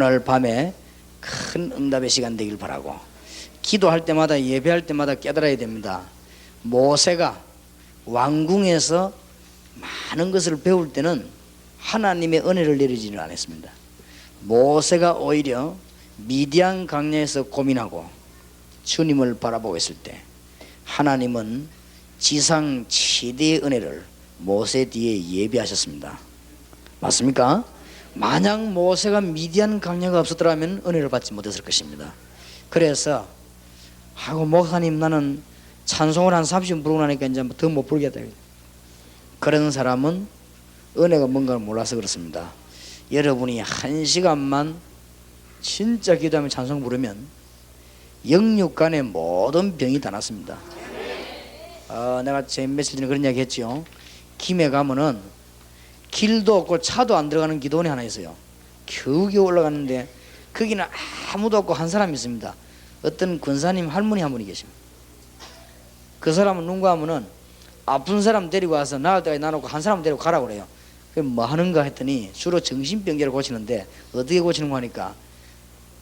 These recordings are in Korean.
오늘 밤에 큰 응답의 시간 되길 바라고, 기도할 때마다 예배할 때마다 깨달아야 됩니다. 모세가 왕궁에서 많은 것을 배울 때는 하나님의 은혜를 내리지는 않았습니다. 모세가 오히려 미디안 광야에서 고민하고 주님을 바라보고 있을 때 하나님은 지상 최대의 은혜를 모세 뒤에 예비하셨습니다. 맞습니까? 만약 모세가 미디안 광야가 없었더라면 은혜를 받지 못했을 것입니다. 그래서 하고 목사님 나는 찬송을 한 30분 부르고 나니까 이제 더 못 부르겠다. 그런 사람은 은혜가 뭔가를 몰라서 그렇습니다. 여러분이 1시간만 진짜 기도하며 찬송 부르면 영육간의 모든 병이 다 낫습니다. 내가 며칠 전에 그런 이야기 했죠. 김해 가면은 길도 없고 차도 안 들어가는 기도원이 하나 있어요. 겨우겨우 올라갔는데 거기는 아무도 없고 한 사람이 있습니다. 어떤 권사님 할머니 한 분이 계십니다. 그 사람은 누군가 하면은 아픈 사람 데리고 와서 나을 때까지 놔놓고 한 사람 데리고 가라고 그래요. 그럼 뭐 하는가 했더니 주로 정신병자를 고치는데 어떻게 고치는 거 하니까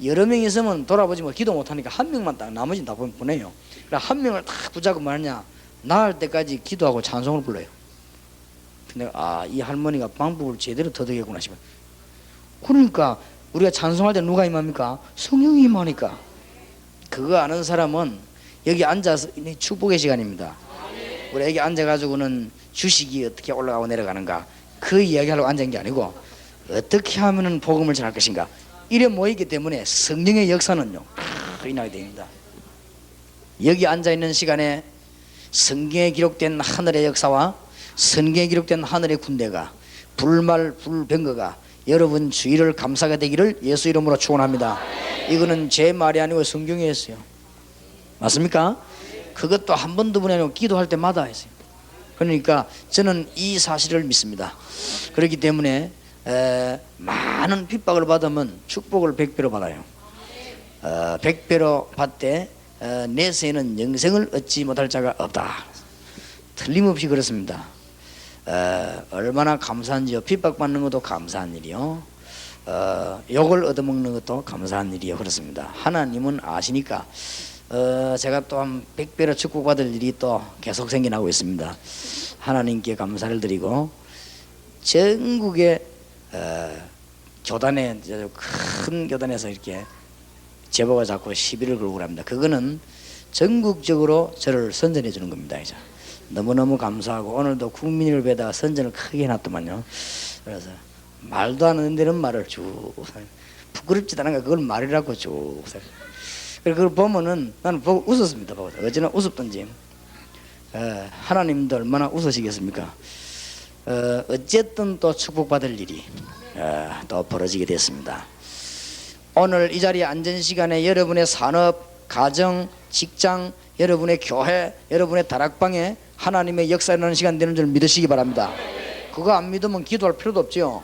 여러 명 있으면 돌아보지 뭐 기도 못하니까 한 명만 딱 나머지는 다 보내요. 그러니까 한 명을 딱 붙잡고 말하냐, 나을 때까지 기도하고 찬송을 불러요. 근데 이 할머니가 방법을 제대로 터득했구나 싶어요. 그러니까 우리가 찬송할 때 누가 임합니까? 성령이 임하니까. 그거 아는 사람은 여기 앉아서 축복의 시간입니다. 우리 여기 앉아가지고는 주식이 어떻게 올라가고 내려가는가 그 이야기하려고 앉은 게 아니고 어떻게 하면 복음을 전할 것인가 이래 모이기 때문에 성령의 역사는요 일어나게 됩니다. 여기 앉아있는 시간에 성경에 기록된 하늘의 역사와 성경에 기록된 하늘의 군대가 불말 불병거가 여러분 주의를 감사가 되기를 예수 이름으로 축원합니다. 이거는 제 말이 아니고 성경에 했어요. 맞습니까? 그것도 한 번 두 번이 아니고 기도할 때마다 했어요. 그러니까 저는 이 사실을 믿습니다. 그렇기 때문에 많은 핍박을 받으면 축복을 100배로 받아요. 100배로 받되 내세에는 영생을 얻지 못할 자가 없다. 틀림없이 그렇습니다. 얼마나 감사한지요. 핍박받는 것도 감사한 일이요, 욕을 얻어먹는 것도 감사한 일이요. 그렇습니다. 하나님은 아시니까 제가 또 한 100배로 축복받을 일이 또 계속 생겨나고 있습니다. 하나님께 감사를 드리고 전국의 교단에 큰 교단에서 이렇게 제보가 자꾸 시비를 걸고 합니다. 그거는 전국적으로 저를 선전해 주는 겁니다. 이제 너무너무 감사하고 오늘도 국민을 배다가 선전을 크게 해놨더만요. 그래서 말도 안 하는 데는 말을 쭉 부끄럽지도 않은가 그걸 말이라고 쭉. 그걸 보면은 나는 보고 웃었습니다. 어찌나 웃었던지. 하나님도 얼마나 웃으시겠습니까? 어쨌든 또 축복받을 일이 또 벌어지게 됐습니다. 오늘 이 자리에 앉은 시간에 여러분의 산업, 가정, 직장, 여러분의 교회, 여러분의 다락방에 하나님의 역사 일어나는 시간 되는 줄 믿으시기 바랍니다. 그거 안 믿으면 기도할 필요도 없죠.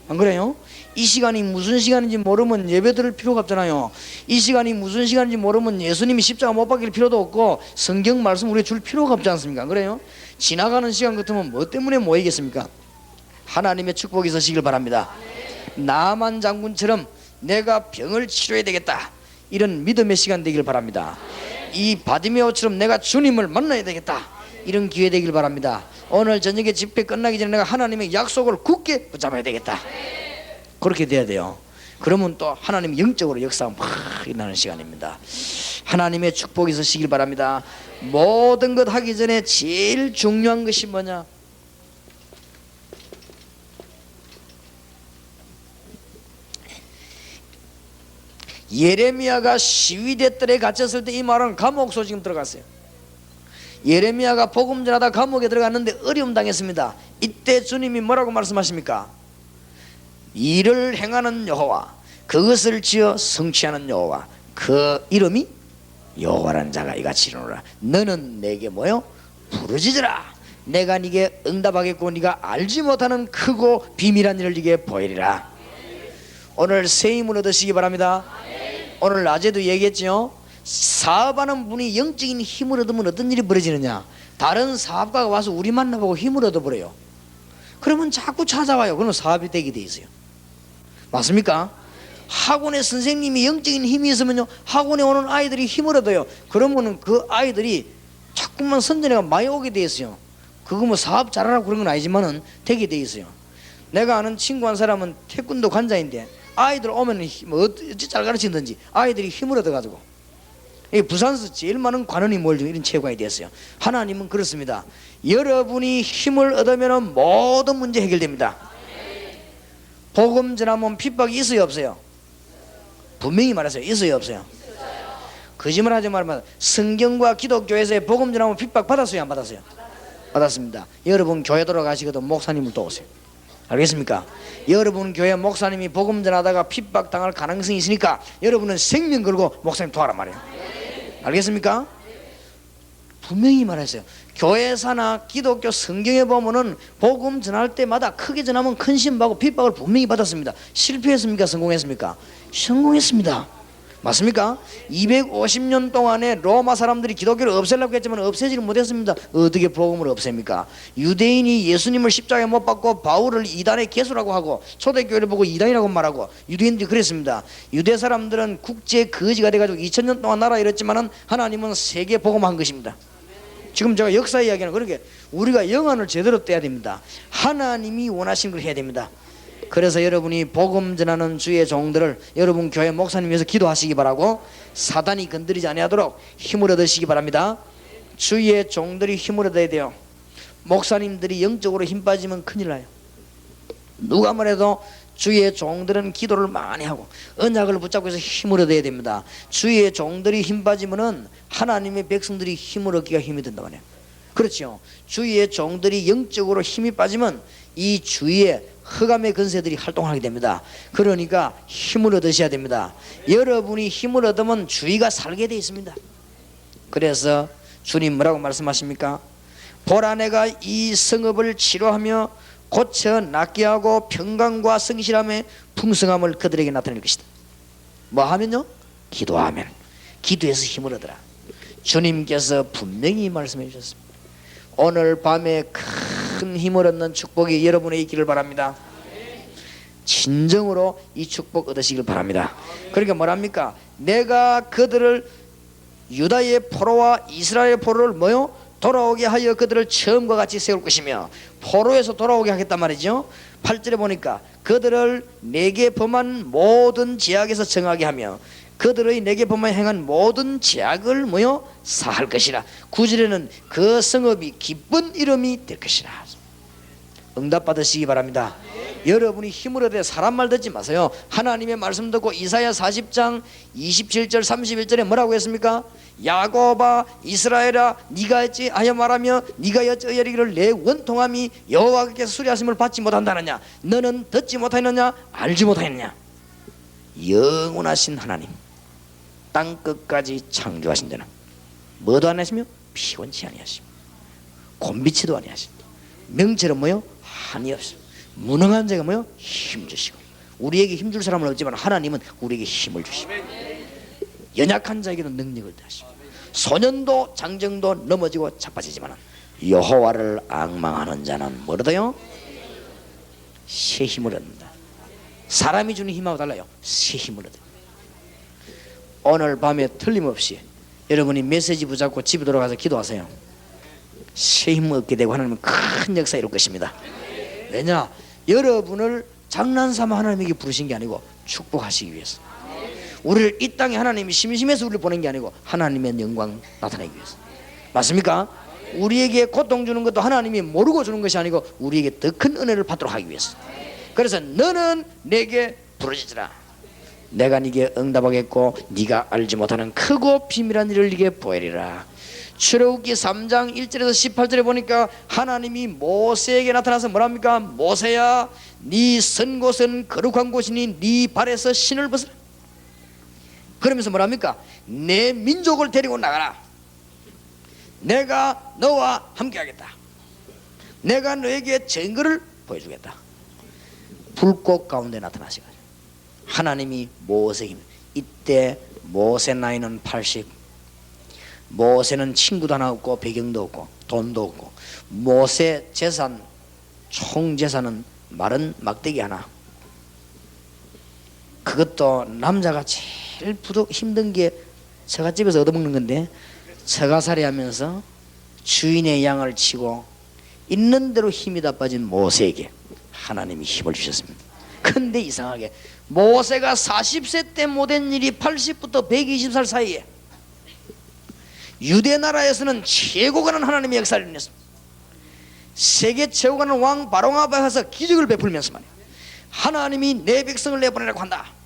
안 그래요? 이 시간이 무슨 시간인지 모르면 예배 드릴 필요가 없잖아요. 이 시간이 무슨 시간인지 모르면 예수님이 십자가 못 박힐 필요도 없고 성경 말씀 우리가 줄 필요가 없지 않습니까? 안 그래요? 지나가는 시간 같으면 뭐 때문에 모이겠습니까? 하나님의 축복이 있으시길 바랍니다. 나만 장군처럼 내가 병을 치료해야 되겠다 이런 믿음의 시간 되길 바랍니다. 이 바디메오처럼 내가 주님을 만나야 되겠다 이런 기회 되길 바랍니다. 오늘 저녁에 집회 끝나기 전에 내가 하나님의 약속을 굳게 붙잡아야 되겠다. 그렇게 돼야 돼요. 그러면 또 하나님 영적으로 역사가 막 일어나는 시간입니다. 하나님의 축복이 있으시길 바랍니다. 모든 것 하기 전에 제일 중요한 것이 뭐냐? 예레미야가 시위대 뜰에 갇혔을 때 이 말은 감옥소 지금 들어갔어요. 예레미야가 복음 전하다 감옥에 들어갔는데 어려움 당했습니다. 이때 주님이 뭐라고 말씀하십니까? 일을 행하는 여호와, 그것을 지어 성취하는 여호와, 그 이름이 여호와라는 자가 이같이 이르노라. 너는 내게 뭐요? 부르짖으라. 내가 네게 응답하겠고 네가 알지 못하는 크고 비밀한 일을 네게 보이리라. 오늘 새 힘을 얻으시기 바랍니다. 오늘 낮에도 얘기했죠. 사업하는 분이 영적인 힘을 얻으면 어떤 일이 벌어지느냐? 다른 사업가가 와서 우리 만나보고 힘을 얻어버려요. 그러면 자꾸 찾아와요. 그러면 사업이 되게 돼 있어요. 맞습니까? 학원의 선생님이 영적인 힘이 있으면요, 학원에 오는 아이들이 힘을 얻어요. 그러면은 그 아이들이 자꾸만 선전회가 많이 오게 돼 있어요. 그거 뭐 사업 잘하라고 그런 건 아니지만은 되게 돼 있어요. 내가 아는 친구 한 사람은 태권도 관장인데 아이들 오면은 뭐 어찌 잘 가르치든지 아이들이 힘을 얻어가지고, 이 부산에서 제일 많은 관원이 모여지고 이런 체육관이 되었어요. 하나님은 그렇습니다. 여러분이 힘을 얻으면 모든 문제 해결됩니다. 복음 전하면 핍박이 있어요, 없어요? 분명히 말하세요. 있어요, 없어요? 거짓말하지 말면 성경과 기독교에서의 복음 전하면 핍박 받았어요, 안 받았어요? 받았습니다. 여러분 교회 돌아가시거든 목사님을 또 오세요. 알겠습니까? 여러분 교회 목사님이 복음 전하다가 핍박 당할 가능성이 있으니까 여러분은 생명 걸고 목사님 도와라 말이에요. 알겠습니까? 분명히 말했어요. 교회사나 기독교 성경에 보면은 복음 전할 때마다 크게 전하면 큰 심받고 핍박을 분명히 받았습니다. 실패했습니까? 성공했습니까? 성공했습니다. 맞습니까? 250년 동안에 로마 사람들이 기독교를 없애려고 했지만 없애지를 못했습니다. 어떻게 복음을 없앱니까? 유대인이 예수님을 십자가에 못 박고 바울을 이단의 개수라고 하고 초대교회를 보고 이단이라고 말하고 유대인들이 그랬습니다. 유대 사람들은 국제 거지가 돼가지고 2000년 동안 나라 이랬지만은 하나님은 세계 복음한 것입니다. 지금 제가 역사 이야기는 그렇게 우리가 영안을 제대로 떼야 됩니다. 하나님이 원하시는 걸 해야 됩니다. 그래서 여러분이 복음 전하는 주의 종들을 여러분 교회 목사님 위해서 기도하시기 바라고, 사단이 건드리지 아니하도록 힘을 얻으시기 바랍니다. 주의 종들이 힘을 얻어야 돼요. 목사님들이 영적으로 힘 빠지면 큰일 나요. 누가 뭐래도 주의 종들은 기도를 많이 하고 언약을 붙잡고 해서 힘을 얻어야 됩니다. 주의 종들이 힘 빠지면은 하나님의 백성들이 힘을 얻기가 힘이 된다고 해요. 그렇죠. 주의 종들이 영적으로 힘이 빠지면 이 주위에 흑암의 근세들이 활동하게 됩니다. 그러니까 힘을 얻으셔야 됩니다. 여러분이 힘을 얻으면 주위가 살게 되어 있습니다. 그래서 주님 뭐라고 말씀하십니까? 보라 내가 이 성읍을 치료하며 고쳐 낫게 하고 평강과 성실함의 풍성함을 그들에게 나타낼 것이다. 뭐 하면요? 기도하면. 기도해서 힘을 얻으라. 주님께서 분명히 말씀해 주셨습니다. 오늘 밤에 큰 힘을 얻는 축복이 여러분의 있기를 바랍니다. 진정으로 이 축복 얻으시길 바랍니다. 그러니까 뭐랍니까? 내가 그들을 유다의 포로와 이스라엘 포로를 뭐요? 돌아오게 하여 그들을 처음과 같이 세울 것이며, 포로에서 돌아오게 하겠단 말이죠. 8절에 보니까 그들을 내게 범한 모든 죄악에서 정하게 하며 그들의 내게 범한 행한 모든 죄악을 뭐요? 사할 것이라. 9절에는 그 성읍이 기쁜 이름이 될 것이라. 응답 받으시기 바랍니다. 여러분이 힘을 얻어 사람 말 듣지 마세요. 하나님의 말씀 듣고 이사야 40장 27절 31절에 뭐라고 했습니까? 야곱아 이스라엘아 네가 어찌 하여 말하며 네가 여쭈어 이르기를 내 원통함이 여호와께서 수리하심을 받지 못한다느냐? 너는 듣지 못하였느냐? 알지 못하였느냐? 영원하신 하나님, 땅 끝까지 창조하신 자는 뭐도 안 하시며 피곤치 아니하시며 곤비치도 아니하시며 명철은 뭐요? 한이 없어. 무능한 자가 뭐요? 힘주시고. 우리에게 힘줄 사람은 없지만 하나님은 우리에게 힘을 주시고 연약한 자에게는 능력을 더하시고 소년도 장정도 넘어지고 자빠지지만 여호와를 앙망하는 자는 뭐라도요? 새 힘을 얻는다. 사람이 주는 힘하고 달라요. 새 힘을 얻어요. 오늘 밤에 틀림없이 여러분이 메시지 붙잡고 집에 돌아가서 기도하세요. 새 힘을 얻게 되고 하나님은 큰 역사 이룰 것입니다. 왜냐? 여러분을 장난삼아 하나님에게 부르신 게 아니고 축복하시기 위해서. 우리를 이 땅에 하나님이 심심해서 우리를 보낸 게 아니고 하나님의 영광 나타내기 위해서. 맞습니까? 우리에게 고통 주는 것도 하나님이 모르고 주는 것이 아니고 우리에게 더 큰 은혜를 받도록 하기 위해서. 그래서 너는 내게 부르짖으라. 내가 네게 응답하겠고 네가 알지 못하는 크고 비밀한 일을 네게 보이리라. 출애굽기 3장 1절에서 18절에 보니까 하나님이 모세에게 나타나서 뭐랍니까? 모세야, 네 선 곳은 거룩한 곳이니 네 발에서 신을 벗으라. 그러면서 뭐랍니까? 내 민족을 데리고 나가라. 내가 너와 함께 하겠다. 내가 너에게 증거를 보여주겠다. 불꽃 가운데 나타나시가지고 하나님이 모세에게, 이때 모세 나이는 80. 모세는 친구도 하나 없고 배경도 없고 돈도 없고, 모세 재산 총 재산은 마른 막대기 하나. 그것도 남자가 제일 힘든 게 처갓집에서 얻어먹는 건데, 처가살이 하면서 주인의 양을 치고 있는 대로 힘이 다 빠진 모세에게 하나님이 힘을 주셨습니다. 근데 이상하게 모세가 40세 때 못한 일이 80부터 120살 사이에 유대 나라에서는 최고 가는 하나님의 역사를 일어났습니다. 세계 최고 가는 왕 바로 앞에 가서 기적을 베풀면서 말이야, 하나님이 내 백성을 내보내라고 한다.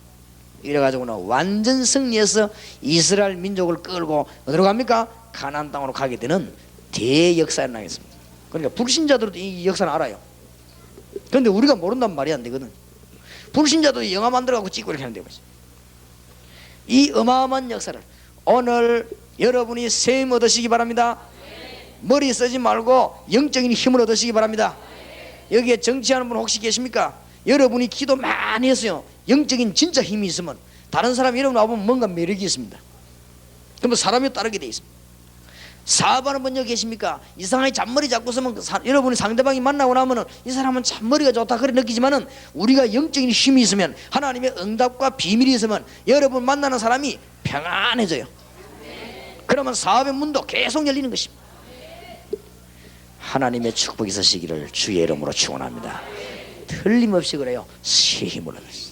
이래가지고는 완전 승리해서 이스라엘 민족을 끌고 어디로 갑니까? 가나안 땅으로 가게 되는 대역사가 나겠습니다. 그러니까 불신자들도 이 역사는 알아요. 그런데 우리가 모른다면 말이 안 되거든. 불신자도 영화 만들어갖고 찍고 이렇게 하는데, 이 어마어마한 역사를 오늘 여러분이 세임 얻으시기 바랍니다. 머리 쓰지 말고 영적인 힘을 얻으시기 바랍니다. 여기에 정치하는 분 혹시 계십니까? 여러분이 기도 많이 했어요. 영적인 진짜 힘이 있으면 다른 사람이 여러분 와보면 뭔가 매력이 있습니다. 그러면 사람이 따르게 돼 있습니다. 사업하는 분 여기 계십니까? 이상하게 잔머리 잡고 서면 여러분이 상대방이 만나고 나면은 이 사람은 잔머리가 좋다 그래 느끼지만은, 우리가 영적인 힘이 있으면, 하나님의 응답과 비밀이 있으면 여러분 만나는 사람이 평안해져요. 그러면 사업의 문도 계속 열리는 것입니다. 하나님의 축복이 있으시기를 주의 이름으로 축원합니다. 틀림없이 그래요. 새 힘을 얻으시죠.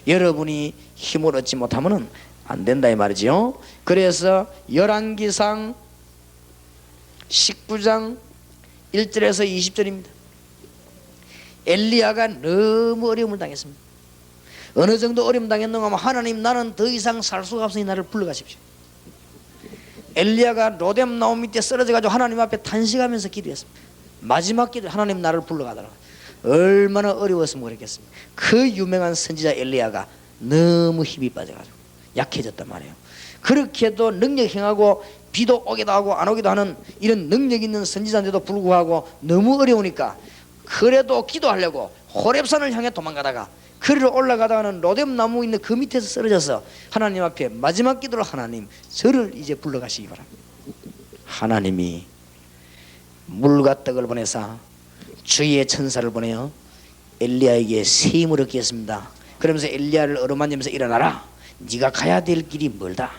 여러분이 힘을 얻지 못하면 안 된다 이 말이죠. 그래서 열왕기상 19장 1절에서 20절입니다. 엘리야가 너무 어려움을 당했습니다. 어느 정도 어려움 당했는가 하면, 하나님 나는 더 이상 살 수가 없으니 나를 불러가십시오. 엘리야가 로뎀 나무 밑에 쓰러져 가지고 하나님 앞에 탄식하면서 기도했습니다. 마지막 기도, 하나님 나를 불러가더라. 얼마나 어려웠으면 그랬겠습니까? 그 유명한 선지자 엘리야가 너무 힘이 빠져가지고 약해졌단 말이에요. 그렇게도 능력 행하고 비도 오기도 하고 안 오기도 하는 이런 능력 있는 선지자인데도 불구하고 너무 어려우니까, 그래도 기도하려고 호렙산을 향해 도망가다가 그리로 올라가다가는 로뎀 나무 있는 그 밑에서 쓰러져서 하나님 앞에 마지막 기도로, 하나님 저를 이제 불러가시기 바랍니다. 하나님이 물과 떡을 보내사 주의 천사를 보내어 엘리야에게 새 힘을 얻게 했습니다. 그러면서 엘리야를 어루만지면서 일어나라, 네가 가야 될 길이 멀다.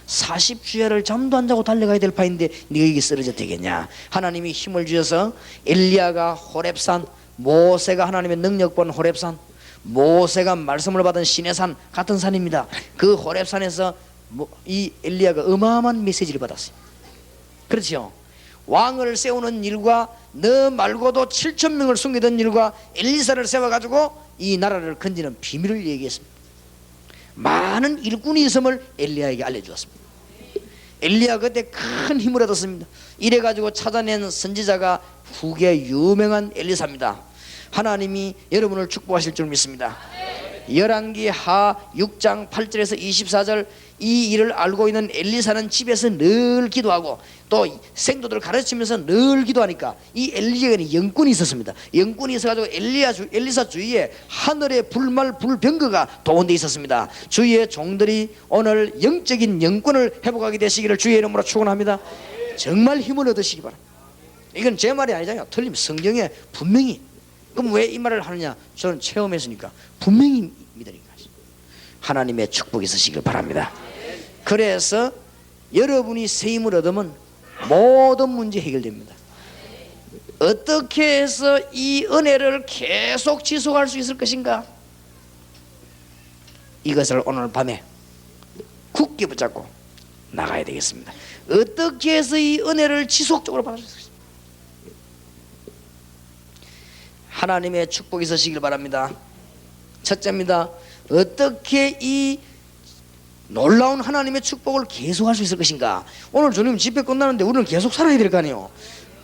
40주야를 잠도 안 자고 달려가야 될 파인데 네가 여기 쓰러져 되겠냐. 하나님이 힘을 주셔서 엘리야가 호렙산, 모세가 하나님의 능력 본 호렙산, 모세가 말씀을 받은 시내산 같은 산입니다. 그 호렙산에서 이 엘리야가 어마어마한 메시지를 받았어요. 그렇죠. 왕을 세우는 일과 너 말고도 7,000명을 숨기던 일과 엘리사를 세워가지고 이 나라를 건지는 비밀을 얘기했습니다. 많은 일꾼이 있음을 엘리야에게 알려주었습니다. 엘리야 그때 큰 힘을 얻었습니다. 이래가지고 찾아낸 선지자가 후계 유명한 엘리사입니다. 하나님이 여러분을 축복하실 줄 믿습니다. 열왕기 하 6장 8절에서 24절, 이 일을 알고 있는 엘리사는 집에서 늘 기도하고 또 생도들을 가르치면서 늘 기도하니까 이 엘리야에는 영꾼이 있었습니다. 영꾼이 있어가지고 엘리사 주위에 하늘의 불말 불병거가 동원되어 있었습니다. 주위의 종들이 오늘 영적인 영꾼을 회복하게 되시기를 주의 이름으로 축원합니다. 정말 힘을 얻으시기 바랍니다. 이건 제 말이 아니잖아요. 틀림 성경에 분명히. 그럼 왜 이 말을 하느냐? 저는 체험했으니까 분명히 믿으니까. 하나님의 축복이 있으시길 바랍니다. 그래서 여러분이 새 힘을 얻으면 모든 문제 해결됩니다. 어떻게 해서 이 은혜를 계속 지속할 수 있을 것인가? 이것을 오늘 밤에 굳게 붙잡고 나가야 되겠습니다. 어떻게 해서 이 은혜를 지속적으로 받을 수 있을까? 하나님의 축복이 있으시길 바랍니다. 첫째입니다. 어떻게 이 놀라운 하나님의 축복을 계속할 수 있을 것인가? 오늘 주님 집회 끝나는데 우리는 계속 살아야 될 거 아니에요.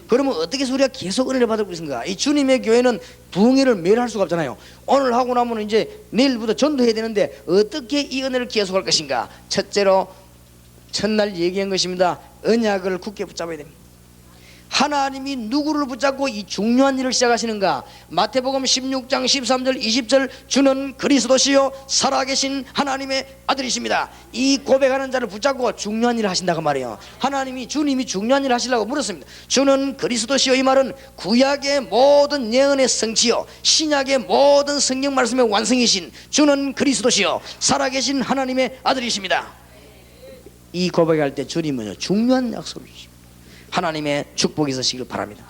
그러면 어떻게 해서 우리가 계속 은혜를 받을 것인가? 이 주님의 교회는 부흥회를 매일 할 수가 없잖아요. 오늘 하고 나면 이제 내일부터 전도해야 되는데 어떻게 이 은혜를 계속할 것인가? 첫째로 첫날 얘기한 것입니다. 언약을 굳게 붙잡아야 됩니다. 하나님이 누구를 붙잡고 이 중요한 일을 시작하시는가? 마태복음 16장 13절 20절 주는 그리스도시요 살아계신 하나님의 아들이십니다. 이 고백하는 자를 붙잡고 중요한 일을 하신다고 말이에요. 주님이 중요한 일을 하시려고 물었습니다. 주는 그리스도시요, 이 말은 구약의 모든 예언의 성취요 신약의 모든 성경 말씀의 완성이신 주는 그리스도시요 살아계신 하나님의 아들이십니다. 이 고백할 때 주님은 중요한 약속을 주십니다. 하나님의 축복이 있으시길 바랍니다.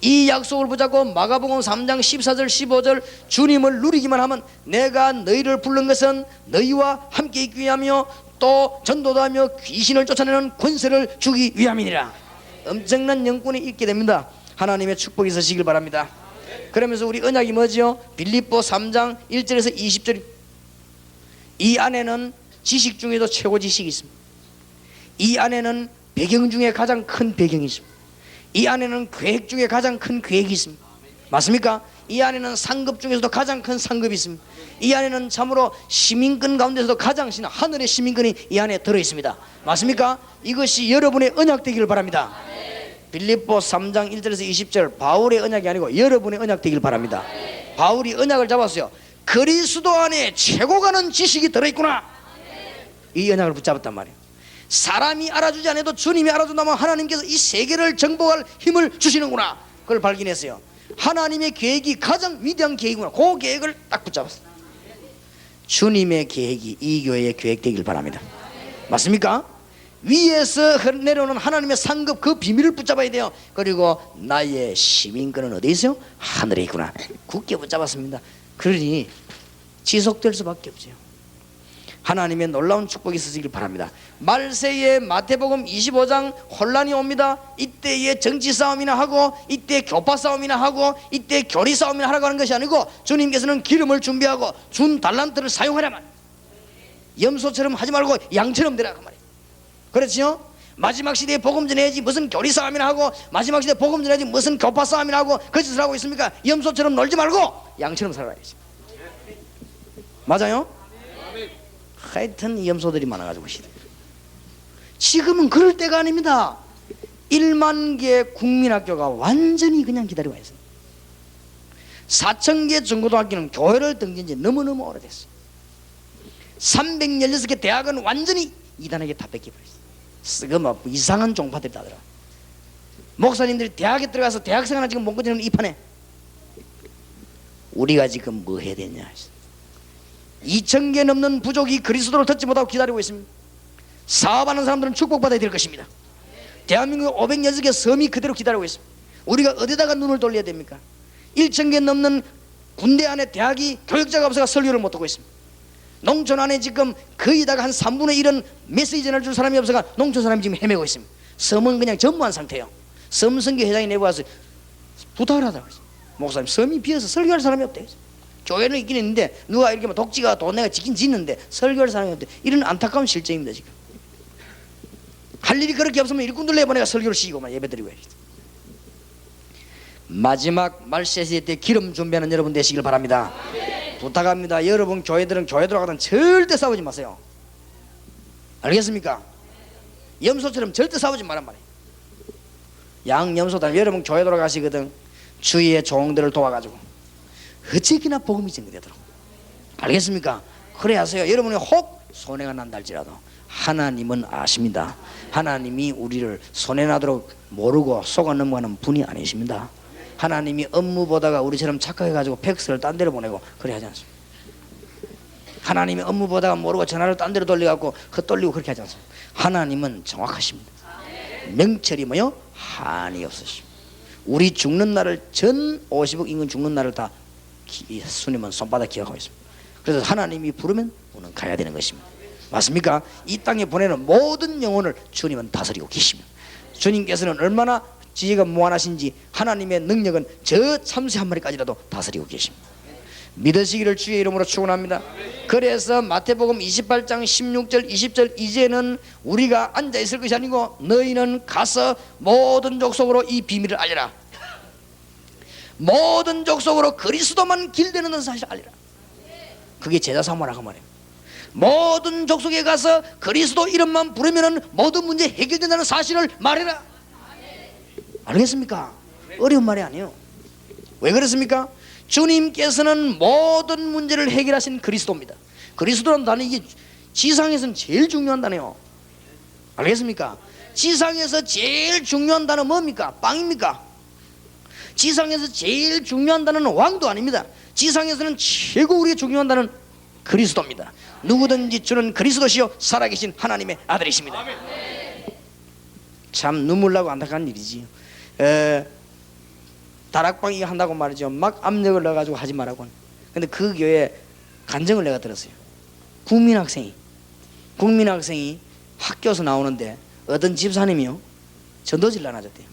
이 약속을 붙잡고 마가복음 3장 14절 15절 주님을 누리기만 하면 내가 너희를 부른 것은 너희와 함께 있기 위하며 또 전도도 하며 귀신을 쫓아내는 권세를 주기 위함이니라. 엄청난 영권이 있게 됩니다. 하나님의 축복이 있으시길 바랍니다. 그러면서 우리 언약이 뭐죠? 빌립보 3장 1절에서 20절. 이 안에는 지식 중에도 최고 지식이 있습니다. 이 안에는 배경 중에 가장 큰 배경이 있습니다. 이 안에는 계획 중에 가장 큰 계획이 있습니다. 맞습니까? 이 안에는 상급 중에서도 가장 큰 상급이 있습니다. 이 안에는 참으로 시민권 가운데서도 가장 신 하늘의 시민권이 이 안에 들어있습니다. 맞습니까? 이것이 여러분의 언약 되기를 바랍니다. 빌립보 3장 1절에서 20절 바울의 언약이 아니고 여러분의 언약 되기를 바랍니다. 바울이 언약을 잡았어요. 그리스도 안에 최고 가는 지식이 들어있구나. 이 언약을 붙잡았단 말이에요. 사람이 알아주지 않아도 주님이 알아준다면 하나님께서 이 세계를 정복할 힘을 주시는구나. 그걸 발견했어요. 하나님의 계획이 가장 위대한 계획이구나. 그 계획을 딱 붙잡았어요. 주님의 계획이 이 교회의 계획 되길 바랍니다. 맞습니까? 위에서 내려오는 하나님의 상급 그 비밀을 붙잡아야 돼요. 그리고 나의 시민권은 어디 있어요? 하늘에 있구나. 굳게 붙잡았습니다. 그러니 지속될 수밖에 없어요. 하나님의 놀라운 축복이 있으시길 바랍니다. 말세에 마태복음 25장 혼란이 옵니다. 이때에 정치 싸움이나 하고 이때 교파 싸움이나 하고 이때 교리 싸움이나 하라고 하는 것이 아니고 주님께서는 기름을 준비하고 준 달란트를 사용하라만, 염소처럼 하지 말고 양처럼 되라 그 말이에요. 그렇죠? 마지막 시대에 복음 전해야지 무슨 교리 싸움이나 하고 마지막 시대에 복음 전해야지 무슨 교파 싸움이나 하고 거짓을 하고 있습니까? 염소처럼 놀지 말고 양처럼 살아야지. 맞아요? 하여튼 염소들이 많아가지고 지금은 그럴 때가 아닙니다. 1만 개 국민학교가 완전히 그냥 기다리고 있어요. 4천 개 중고등학교는 교회를 등진 지 너무너무 오래됐어요. 316개 대학은 완전히 이단에게 다 뺏겨버렸어요. 그 뭐 이상한 종파들이 다더라. 목사님들이 대학에 들어가서 대학생활 지금 못 거지는 이 판에 우리가 지금 뭐 해야 되냐. 2,000개 넘는 부족이 그리스도를 듣지 못하고 기다리고 있습니다. 사업하는 사람들은 축복받아야 될 것입니다. 대한민국 506개 섬이 그대로 기다리고 있습니다. 우리가 어디다가 눈을 돌려야 됩니까? 1,000개 넘는 군대 안에 대학이 교육자가 없어서 설교를 못하고 있습니다. 농촌 안에 지금 거의 다가 한 3분의 1은 메시지 전해줄 사람이 없어서 농촌 사람이 지금 헤매고 있습니다. 섬은 그냥 전무한 상태예요. 섬선교 회장이 내려와서 부탁을 하더라고요. 목사님, 섬이 비어서 설교할 사람이 없대요. 교회는 있긴 있는데 누가 이렇게 독지가 돈 내가 지킨 짓는데 설교할 사람이 없대. 이런 안타까운 실정입니다. 지금 할 일이 그렇게 없으면 일꾼들 내보내가 설교를 시키고만 예배드리고 해야지. 마지막 말세시대 때 기름 준비하는 여러분 되시길 바랍니다. 부탁합니다. 여러분 교회들은 교회 들어가든 절대 싸우지 마세요. 알겠습니까? 염소처럼 절대 싸우지 말란 말이에요. 양염소다. 여러분 교회 돌아가시거든 주위의 종들을 도와가지고 어찌기나 복음이 전개되도록. 알겠습니까? 그래 하세요. 여러분이 혹 손해가 난다 할지라도 하나님은 아십니다. 하나님이 우리를 손해나도록 모르고 속아 넘어가는 분이 아니십니다. 하나님이 업무 보다가 우리처럼 착각해가지고 팩스를 딴 데로 보내고 그래 하지 않습니다. 하나님이 업무 보다가 모르고 전화를 딴 데로 돌려갖고 헛돌리고 그렇게 하지 않습니다. 하나님은 정확하십니다. 명철이 뭐요? 한이 없으십니다. 우리 죽는 날을 전 50억 인근 죽는 날을 다 주님은 손바닥 기억하고 있습니다. 그래서 하나님이 부르면 우리는 가야 되는 것입니다. 맞습니까? 이 땅에 보내는 모든 영혼을 주님은 다스리고 계십니다. 주님께서는 얼마나 지혜가 무한하신지 하나님의 능력은 저 참새 한 마리까지라도 다스리고 계십니다. 믿으시기를 주의 이름으로 축원합니다. 그래서 마태복음 28장 16절 20절 이제는 우리가 앉아있을 것이 아니고 너희는 가서 모든 족속으로 이 비밀을 알려라. 모든 족속으로 그리스도만 길되는 사실을 알리라. 그게 제자 사모라고 말해요. 모든 족속에 가서 그리스도 이름만 부르면 모든 문제 해결된다는 사실을 말해라. 알겠습니까? 어려운 말이 아니에요. 왜 그렇습니까? 주님께서는 모든 문제를 해결하신 그리스도입니다. 그리스도라는 단어, 이게 지상에서는 제일 중요한 단어예요. 알겠습니까? 지상에서 제일 중요한 단어 뭡니까? 빵입니까? 지상에서 제일 중요한 단어는 왕도 아닙니다. 지상에서는 최고 우리가 중요한 단어는 그리스도입니다. 누구든지 주는 그리스도시요 살아계신 하나님의 아들이십니다. 참 눈물 나고 안타까운 일이지. 다락방 이거 한다고 말이죠. 막 압력을 넣어가지고 하지 말라고. 근데 그 교회에 간증을 내가 들었어요. 국민학생이 학교에서 나오는데 어떤 집사님이요 전도지를 나눠줬대요.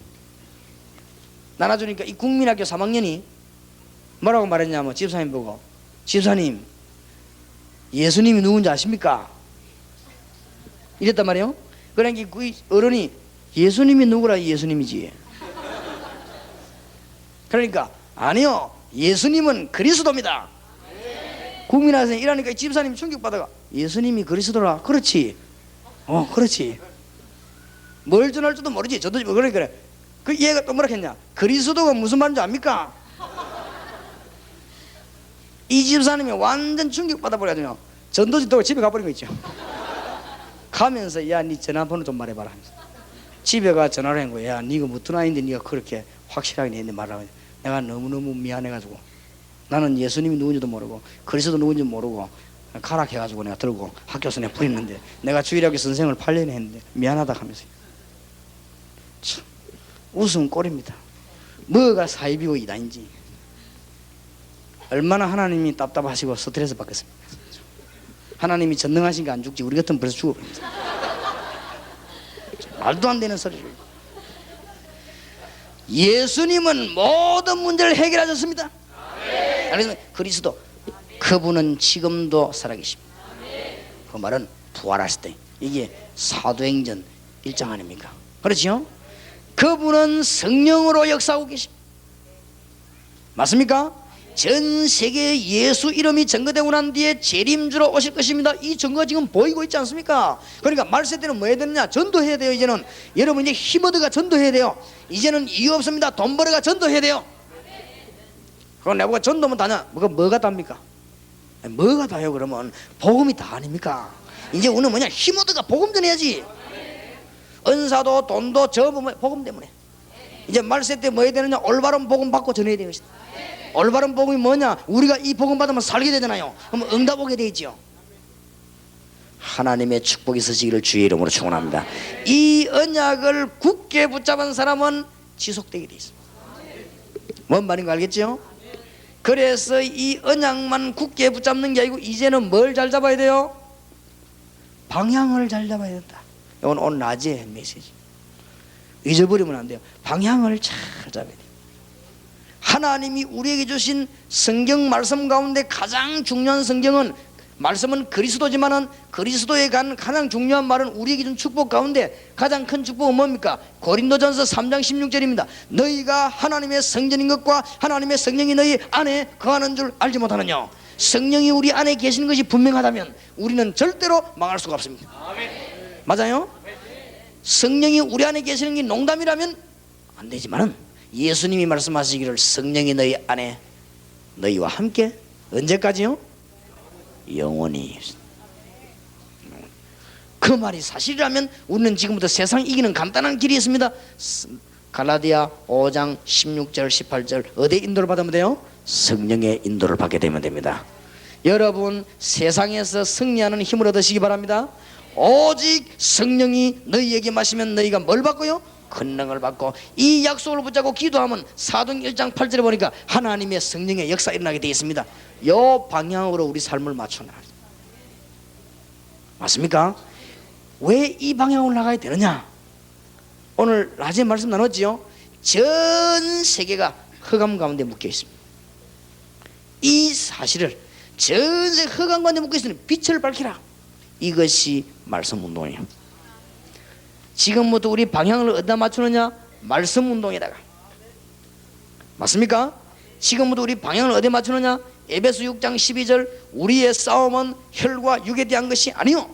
나눠주니까 이 국민학교 3학년이 뭐라고 말했냐면 집사님 보고, 집사님 예수님이 누군지 아십니까? 이랬단 말이에요. 그러니까 그 어른이 예수님이 누구라? 예수님이지. 그러니까 아니요, 예수님은 그리스도입니다. 국민학생이 이러니까 집사님이 충격받아가, 예수님이 그리스도라? 그렇지. 그렇지. 뭘 전할지도 모르지. 저도 그래. 그 얘가 또 뭐라 했냐, 그리스도가 무슨 말인지 압니까? 이 집사님이 완전 충격받아 버려가지고 전도지 또 집에 가버린 거 있죠. 가면서 야, 네 전화번호 좀 말해봐라 하면서 집에 가 전화를 한 거야. 야, 네가 무슨 아인데 네가 그렇게 확실하게 내는데 말하고. 내가 너무너무 미안해가지고, 나는 예수님이 누군지도 모르고 그리스도 누군지도 모르고 가락해가지고 내가 들고 학교에서 내가 부렸는데, 내가 주일학교 선생을 8년 했는데 미안하다 하면서. 참 웃음 꼴입니다. 뭐가 사입이고 이단인지. 얼마나 하나님이 답답하시고 스트레스 받겠습니까? 하나님이 전능하신 게 안 죽지 우리 같으면 벌써 죽어버립니다. 말도 안 되는 소리를. 예수님은 모든 문제를 해결하셨습니다. 그리스도 그분은 지금도 살아계십니다. 그 말은 부활하실 때, 이게 사도행전 1장 아닙니까? 그렇죠? 그분은 성령으로 역사하고 계십니다. 맞습니까? 전 세계에 예수 이름이 증거되고 난 뒤에 재림주로 오실 것입니다. 이 증거가 지금 보이고 있지 않습니까? 그러니까 말세 때는 뭐 해야 되느냐? 전도해야 돼요. 이제는 여러분 이제 힘 얻어가 전도해야 돼요. 이제는 이유 없습니다. 돈 벌어가 전도해야 돼요. 그건 내가 전도면 다냐? 뭐가 답니까? 뭐가 다요? 그러면 복음이 다 아닙니까? 이제 우리는 뭐냐? 힘 얻어가 복음 전해야지. 은사도 돈도 전부 복음 때문에. 이제 말세 때 뭐 해야 되느냐? 올바른 복음 받고 전해야 되는 것이다. 올바른 복음이 뭐냐? 우리가 이 복음 받으면 살게 되잖아요. 그럼 응답 오게 되죠. 하나님의 축복이 있으시기를 주의 이름으로 축원합니다. 이 언약을 굳게 붙잡은 사람은 지속되게 돼 있습니다. 뭔 말인가 알겠죠? 그래서 이 언약만 굳게 붙잡는 게 아니고 이제는 뭘 잘 잡아야 돼요? 방향을 잘 잡아야 된다. 이건 오늘 낮에 메시지. 잊어버리면 안 돼요. 방향을 잘 잡아야 돼요. 하나님이 우리에게 주신 성경 말씀 가운데 가장 중요한 성경은, 말씀은 그리스도지만은 그리스도에 간 가장 중요한 말은 우리에게 준 축복 가운데 가장 큰 축복은 뭡니까? 고린도전서 3장 16절입니다. 너희가 하나님의 성전인 것과 하나님의 성령이 너희 안에 거하는 줄 알지 못하느냐. 성령이 우리 안에 계시는 것이 분명하다면 우리는 절대로 망할 수가 없습니다. 맞아요? 성령이 우리 안에 계시는 게 농담이라면 안 되지만은 예수님이 말씀하시기를 성령이 너희 안에 너희와 함께 언제까지요? 영원히. 그 말이 사실이라면 우리는 지금부터 세상 이기는 간단한 길이 있습니다. 갈라디아 5장 16절 18절 어디에 인도를 받으면 돼요? 성령의 인도를 받게 되면 됩니다. 여러분 세상에서 승리하는 힘을 얻으시기 바랍니다. 오직 성령이 너희에게 마시면 너희가 뭘 받고요? 권능을 받고, 이 약속을 붙잡고 기도하면 사도행 1장 8절에 보니까 하나님의 성령의 역사 일어나게 되어 있습니다. 이 방향으로 우리 삶을 맞춰나가야 됩니다. 맞습니까? 왜 이 방향으로 나가야 되느냐? 오늘 낮에 말씀 나눴지요? 전 세계가 흑암 가운데 묶여 있습니다. 이 사실을 전 세계 흑암 가운데 묶여 있으니 빛을 밝히라. 이것이 말씀 운동이에요. 지금부터 우리 방향을 어디다 맞추느냐? 말씀 운동에다가. 맞습니까? 지금부터 우리 방향을 어디에 맞추느냐? 에베소 6장 12절 우리의 싸움은 혈과 육에 대한 것이 아니요.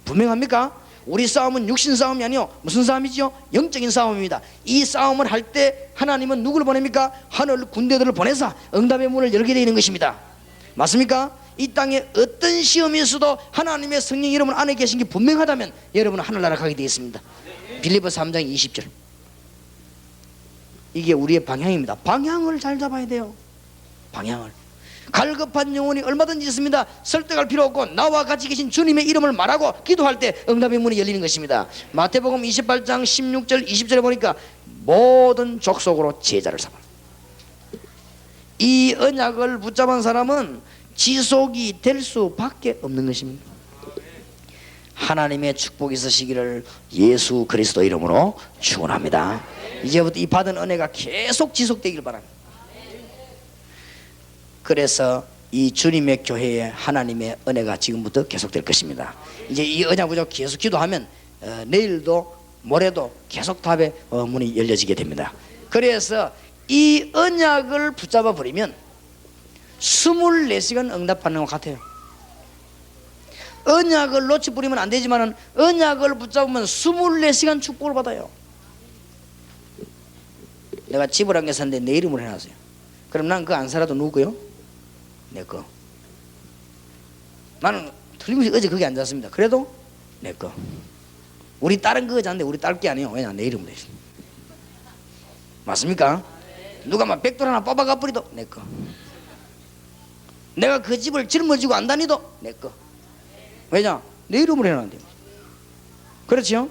분명합니까? 우리 싸움은 육신 싸움이 아니요 무슨 싸움이죠? 영적인 싸움입니다. 이 싸움을 할 때 하나님은 누구를 보냅니까? 하늘 군대들을 보내서 응답의 문을 열게 되는 것입니다. 맞습니까? 이 땅에 어떤 시험이 있어도 하나님의 성령 여러분 안에 계신 게 분명하다면 여러분은 하늘나라 가게 되어 있습니다. 빌립보서 3장 20절. 이게 우리의 방향입니다. 방향을 잘 잡아야 돼요. 방향을. 갈급한 영혼이 얼마든지 있습니다. 설득할 필요 없고 나와 같이 계신 주님의 이름을 말하고 기도할 때 응답의 문이 열리는 것입니다. 마태복음 28장 16절 20절에 보니까 모든 족속으로 제자를 삼아라. 이 언약을 붙잡은 사람은 지속이 될 수밖에 없는 것입니다. 하나님의 축복이 있으시기를 예수 그리스도 이름으로 축원합니다. 이제부터 이 받은 은혜가 계속 지속되길 바랍니다. 그래서 이 주님의 교회에 하나님의 은혜가 지금부터 계속될 것입니다. 이제 이 언약 붙잡고 계속 기도하면 내일도 모레도 계속 답의 문이 열려지게 됩니다. 그래서 이 언약을 붙잡아 버리면 24시간 응답받는 것 같아요. 언약을 놓쳐버리면 안 되지만 언약을 붙잡으면 24시간 축복을 받아요. 내가 집을 한 개 샀는데 내 이름으로 해놨어요. 그럼 난 그거 안 살아도 누구요? 내 거. 나는 틀림없이 어제 거기 앉았습니다. 그래도 내 거. 우리 딸은 그거 잤는데 우리 딸 게 아니에요. 왜냐 내 이름으로 했어요. 맞습니까? 누가 막 백돌 하나 뽑아가 버리도 내 거. 내가 그 집을 짊어지고 안 다니도 내 거. 왜냐? 내 이름으로 해놨는데. 그렇죠?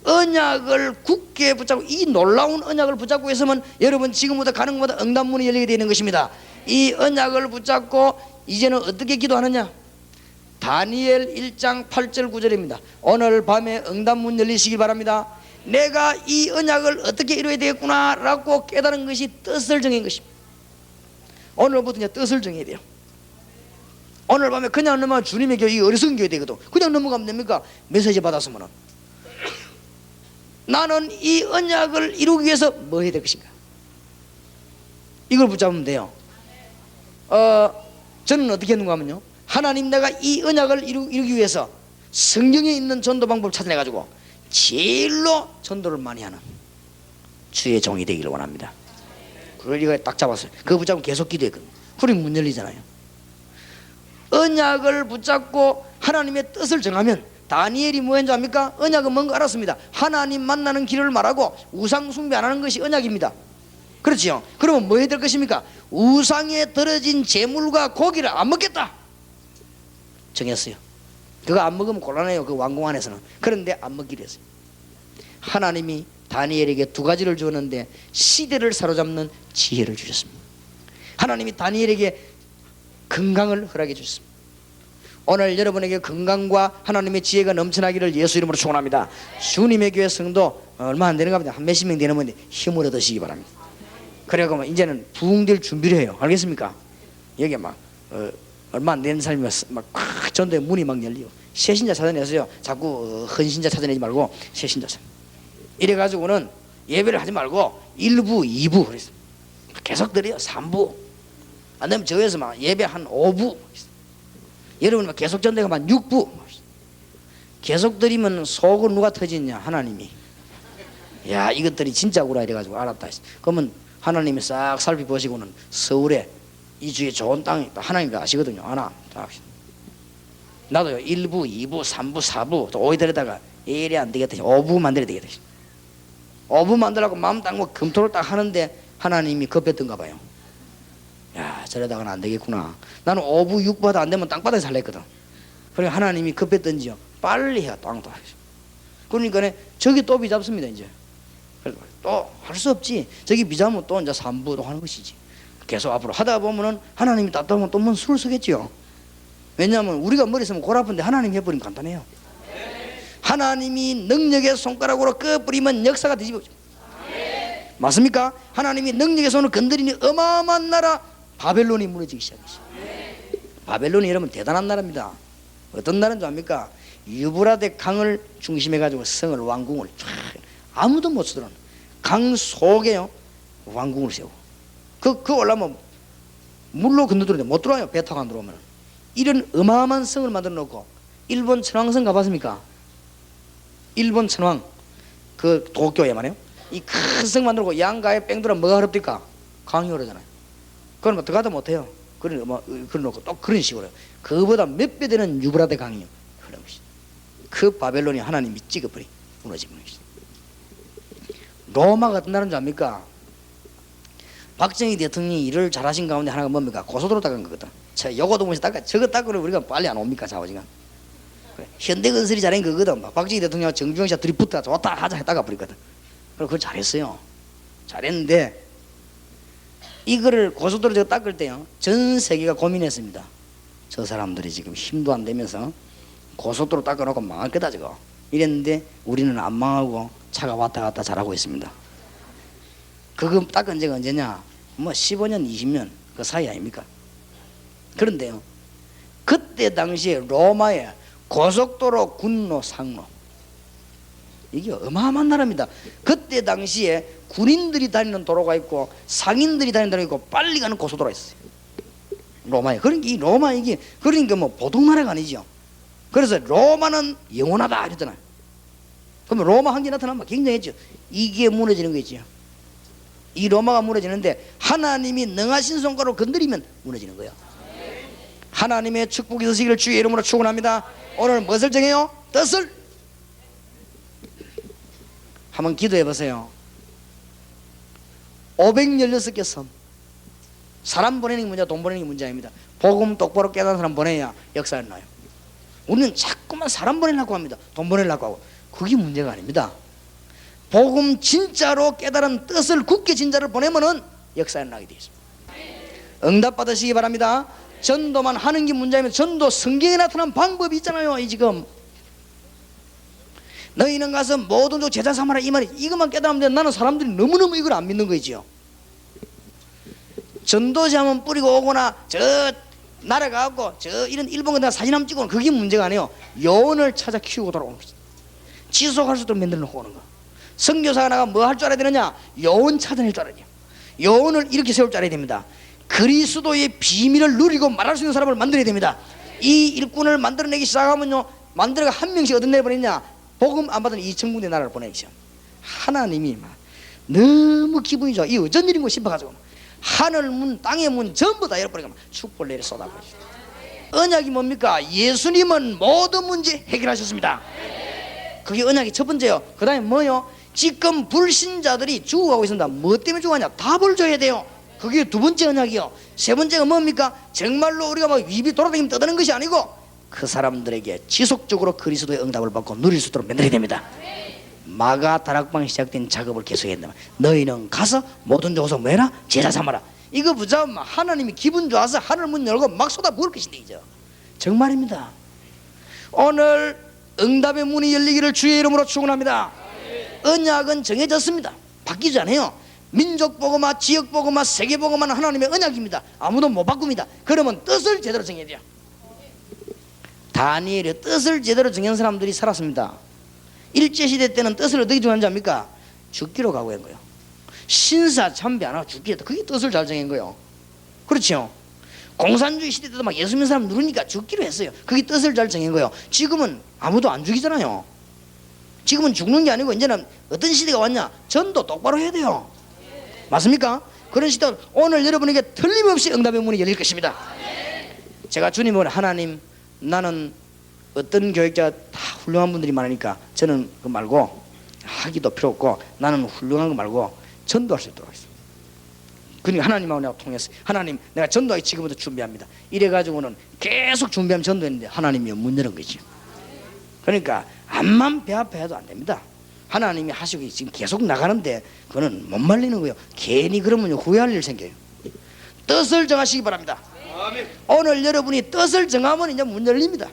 언약을 굳게 붙잡고 이 놀라운 언약을 붙잡고 있으면 여러분 지금부터 가는 것마다 응답문이 열리게 되는 것입니다. 이 언약을 붙잡고 이제는 어떻게 기도하느냐? 다니엘 1장 8절 9절입니다. 오늘 밤에 응답문 열리시기 바랍니다. 내가 이 언약을 어떻게 이루어야 되겠구나 라고 깨달은 것이 뜻을 정한 것입니다. 오늘부터 이제 뜻을 정해야 돼요. 오늘 밤에 그냥 넘어가면 주님의 교회, 이 어리석은 교회 되거든. 그냥 넘어가면 됩니까? 메시지 받았으면 나는 이 언약을 이루기 위해서 뭐 해야 될 것인가? 이걸 붙잡으면 돼요. 저는 어떻게 했는가 하면요, 하나님 내가 이 언약을 이루기 위해서 성경에 있는 전도 방법을 찾아내가지고 제일로 전도를 많이 하는 주의 종이 되기를 원합니다. 그걸 이거 딱 잡았어요. 그거 붙잡고 계속 기도했거든요. 그러면 문 열리잖아요. 언약을 붙잡고 하나님의 뜻을 정하면 다니엘이 뭐했는지 압니까? 언약은 뭔가 알았습니다. 하나님 만나는 길을 말하고 우상 숭배 안 하는 것이 언약입니다. 그렇지요? 그러면 뭐 해야 될 것입니까? 우상에 들어진 재물과 고기를 안 먹겠다 정했어요. 그거 안 먹으면 곤란해요. 그 왕궁 안에서는. 그런데 안 먹기로 했어요. 하나님이 다니엘에게 두 가지를 주었는데 시대를 사로잡는 지혜를 주셨습니다. 하나님이 다니엘에게 건강을 허락해 주셨습니다. 오늘 여러분에게 건강과 하나님의 지혜가 넘쳐나기를 예수 이름으로 축원합니다. 주님의 교회 성도 얼마 안 되는가 보다. 한 몇십 명 되는 분인데 힘을 얻으시기 바랍니다. 그래고 이제는 부흥될 준비를 해요. 알겠습니까? 여기 막 얼마 안 되는 사람이 막 전도의 문이 막 열리고 새신자 찾아내세요. 자꾸 헌신자 찾아내지 말고 새신자 찾아. 이래가지고는 예배를 하지 말고 1부, 2부 그랬어요. 계속 드려요. 3부. 안 되면 저에서 막 예배 한 5부. 여러분 계속 전도가 막 6부. 계속 드리면 속은 누가 터지냐? 하나님이. 야, 이것들이 진짜구나 이래가지고 알았다. 그러면 하나님이 싹 살펴보시고는 서울에 이 주에 좋은 땅이 하나님도 아시거든요. 하나. 나도요 1부, 2부, 3부, 4부 또 5위 들에다가 이래 안 되겠다. 5부 만들어야 되겠다. 5부 만들라고 마음 딱 뭐 검토를 딱 하는데 하나님이 급했던가 봐요. 야, 저러다가는 안 되겠구나. 나는 5부, 6부 하다 안 되면 땅바닥에 살라 했거든. 그러니까 하나님이 급했던지요. 빨리 해야 땅도 하겠어. 그러니까 저기 또 비잡습니다, 이제. 또 할 수 없지. 저기 비잡으면 또 이제 3부도 하는 것이지. 계속 앞으로 하다 보면은 하나님이 답답하면 또 뭔 수를 쓰겠지요. 왜냐하면 우리가 머리 쓰면 골 아픈데 하나님이 해버리면 간단해요. 하나님이 능력의 손가락으로 꺼버리면 역사가 뒤집어져. 맞습니까? 하나님이 능력의 손을 건드리니 어마어마한 나라 바벨론이 무너지기 시작했어요. 바벨론이 여러분 대단한 나라입니다. 어떤 나라인 줄 압니까? 유브라데 강을 중심해 가지고 성을 왕궁을 아무도 못 쓰더라는 강 속에요 왕궁을 세우고 그 올라면 물로 건너들는데 못 들어와요. 배 타고 안 들어오면. 이런 어마어마한 성을 만들어 놓고 일본 천왕성 가봤습니까? 일본 천황 그 도쿄에 말이에요. 이 큰 성 만들고 양가에 뺑 돌아 뭐가 어렵니까? 강이 오르잖아요. 그건 어떡하다 못해요. 그래놓고 또 그런 식으로 그보다 몇 배 되는 유브라데 강이 흐르는 것이. 그 바벨론이 하나님이 찍어버리 무너지는 것이. 로마가 어떤 나라인 줄 압니까? 박정희 대통령이 일을 잘하신 가운데 하나가 뭡니까? 고속도로 닦은 거거든. 요거 도무지 닦아 저거 닦으면 우리가 빨리 안 옵니까? 자오지간. 그래. 현대건설이 잘한 거거든. 박정희 대통령하고 정주영 씨가 둘이 붙어 좋다 하자 했다가 버리거든. 그리고 그걸 잘했어요. 잘했는데 이거를 고속도로 저거 닦을 때요 전 세계가 고민했습니다. 저 사람들이 지금 힘도 안 되면서 고속도로 닦아놓고 망할 거다 저거 이랬는데 우리는 안 망하고 차가 왔다 갔다 잘하고 있습니다. 그거 닦은 지가 언제냐? 뭐 15년 20년 그 사이 아닙니까? 그런데요 그때 당시에 로마에 고속도로 군로 상로 이게 어마어마한 나라입니다. 그때 당시에 군인들이 다니는 도로가 있고 상인들이 다니는 도로가 있고 빨리 가는 고속도로가 있어요. 로마에. 그러니까 이 로마 이게 그러니까 뭐 보통 나라가 아니죠. 그래서 로마는 영원하다 이랬잖아요. 그러면 로마 한 개 나타나면 굉장했죠. 이게 무너지는 거죠. 이 로마가 무너지는데 하나님이 능하신 손가락으로 건드리면 무너지는 거예요. 하나님의 축복이 있으시기를 주의 이름으로 축원합니다. 오늘 무엇을 정해요? 뜻을 한번 기도해 보세요. 516개 섬. 사람 보내는 게 문제야, 돈 보내는 게 문제 아닙니다. 복음 똑바로 깨닫는 사람 보내야 역사를 나요. 우리는 자꾸만 사람 보내려고 합니다. 돈 보내려고 하고. 그게 문제가 아닙니다. 복음 진짜로 깨달은 뜻을 굳게 진짜를 보내면은 역사에 나게 되어 있습니다. 응답 받으시기 바랍니다. 전도만 하는 게 문제이면 전도 성경에 나타난 방법이 있잖아요. 이 지금 너희는 가서 모든 족 제자 삼아라 이 말이 이것만 깨달으면 돼. 나는 사람들이 너무너무 이걸 안 믿는 거지요. 전도자만 뿌리고 오거나 저 날아가고 저 이런 일본 같은 사진 한번 찍고는 그게 문제가 아니에요. 여원을 찾아 키우고 돌아오는 거죠. 지속할 수 있도록 만들어 놓고 오는 거. 선교사가 나가 뭐 할 줄 알아야 되느냐? 여원 찾아낼 줄 알아야 돼요. 여원을 이렇게 세울 줄 알아야 됩니다. 그리스도의 비밀을 누리고 말할 수 있는 사람을 만들어야 됩니다. 이 일꾼을 만들어내기 시작하면요 만들어가 한 명씩 어떤 데를 보내냐? 복음 안 받은 2천군데 나라를 보내기 시작. 하나님이 막 너무 기분이 좋아. 이 어쩐 일인 거 싶어가지고 하늘 문 땅의 문 전부 다 열어버리고 축복을 내려 쏟아버리죠. 언약이 뭡니까? 예수님은 모든 문제 해결하셨습니다. 그게 언약이 첫 번째요. 그 다음에 뭐요? 지금 불신자들이 죽어가고 있습니다. 뭐 때문에 죽어가냐? 답을 줘야 돼요. 그게 두 번째 언약이요. 세 번째가 뭡니까? 정말로 우리가 막 위비 돌아다니면 떠드는 것이 아니고 그 사람들에게 지속적으로 그리스도의 응답을 받고 누릴 수 있도록 만들어야 됩니다. 마가 다락방 시작된 작업을 계속했는데 너희는 가서 모든 족속 뭐해라? 제자 삼아라. 이거 붙잡으면 하나님이 기분 좋아서 하늘 문 열고 막 쏟아 부을 것인데 이죠. 정말입니다. 오늘 응답의 문이 열리기를 주의 이름으로 축원합니다. 언약은 정해졌습니다. 바뀌지 않아요. 민족 복음화, 지역 복음화, 세계 복음화는 하나님의 언약입니다. 아무도 못 바꿉니다. 그러면 뜻을 제대로 정해야 돼요. 다니엘의 뜻을 제대로 정한 사람들이 살았습니다. 일제시대 때는 뜻을 어떻게 정한 줄 압니까? 죽기로 각오한 거예요. 신사 참배 안 하고 죽기로. 그게 뜻을 잘 정한 거예요. 그렇죠? 공산주의 시대 때도 막 예수 믿는 사람 누르니까 죽기로 했어요. 그게 뜻을 잘 정한 거예요. 지금은 아무도 안 죽이잖아요. 지금은 죽는 게 아니고 이제는 어떤 시대가 왔냐? 전도 똑바로 해야 돼요. 맞습니까? 그런 시대 오늘 여러분에게 틀림없이 응답의 문이 열릴 것입니다. 제가 주님을 하나님 나는 어떤 교육자 다 훌륭한 분들이 많으니까 저는 그거 말고 하기도 필요 없고 나는 훌륭한 거 말고 전도할 수 있도록 하겠습니다. 그러니까 하나님하고 내가 통했어요. 하나님 내가 전도하기 지금부터 준비합니다. 이래가지고는 계속 준비하면 전도했는데 하나님이 문 열은 거죠. 그러니까 암만 배 아파 해도 안 됩니다. 하나님이 하시고 지금 계속 나가는데 그거는 못 말리는 거예요. 괜히 그러면 후회할 일 생겨요. 뜻을 정하시기 바랍니다. 아멘. 오늘 여러분이 뜻을 정하면 이제 문 열립니다.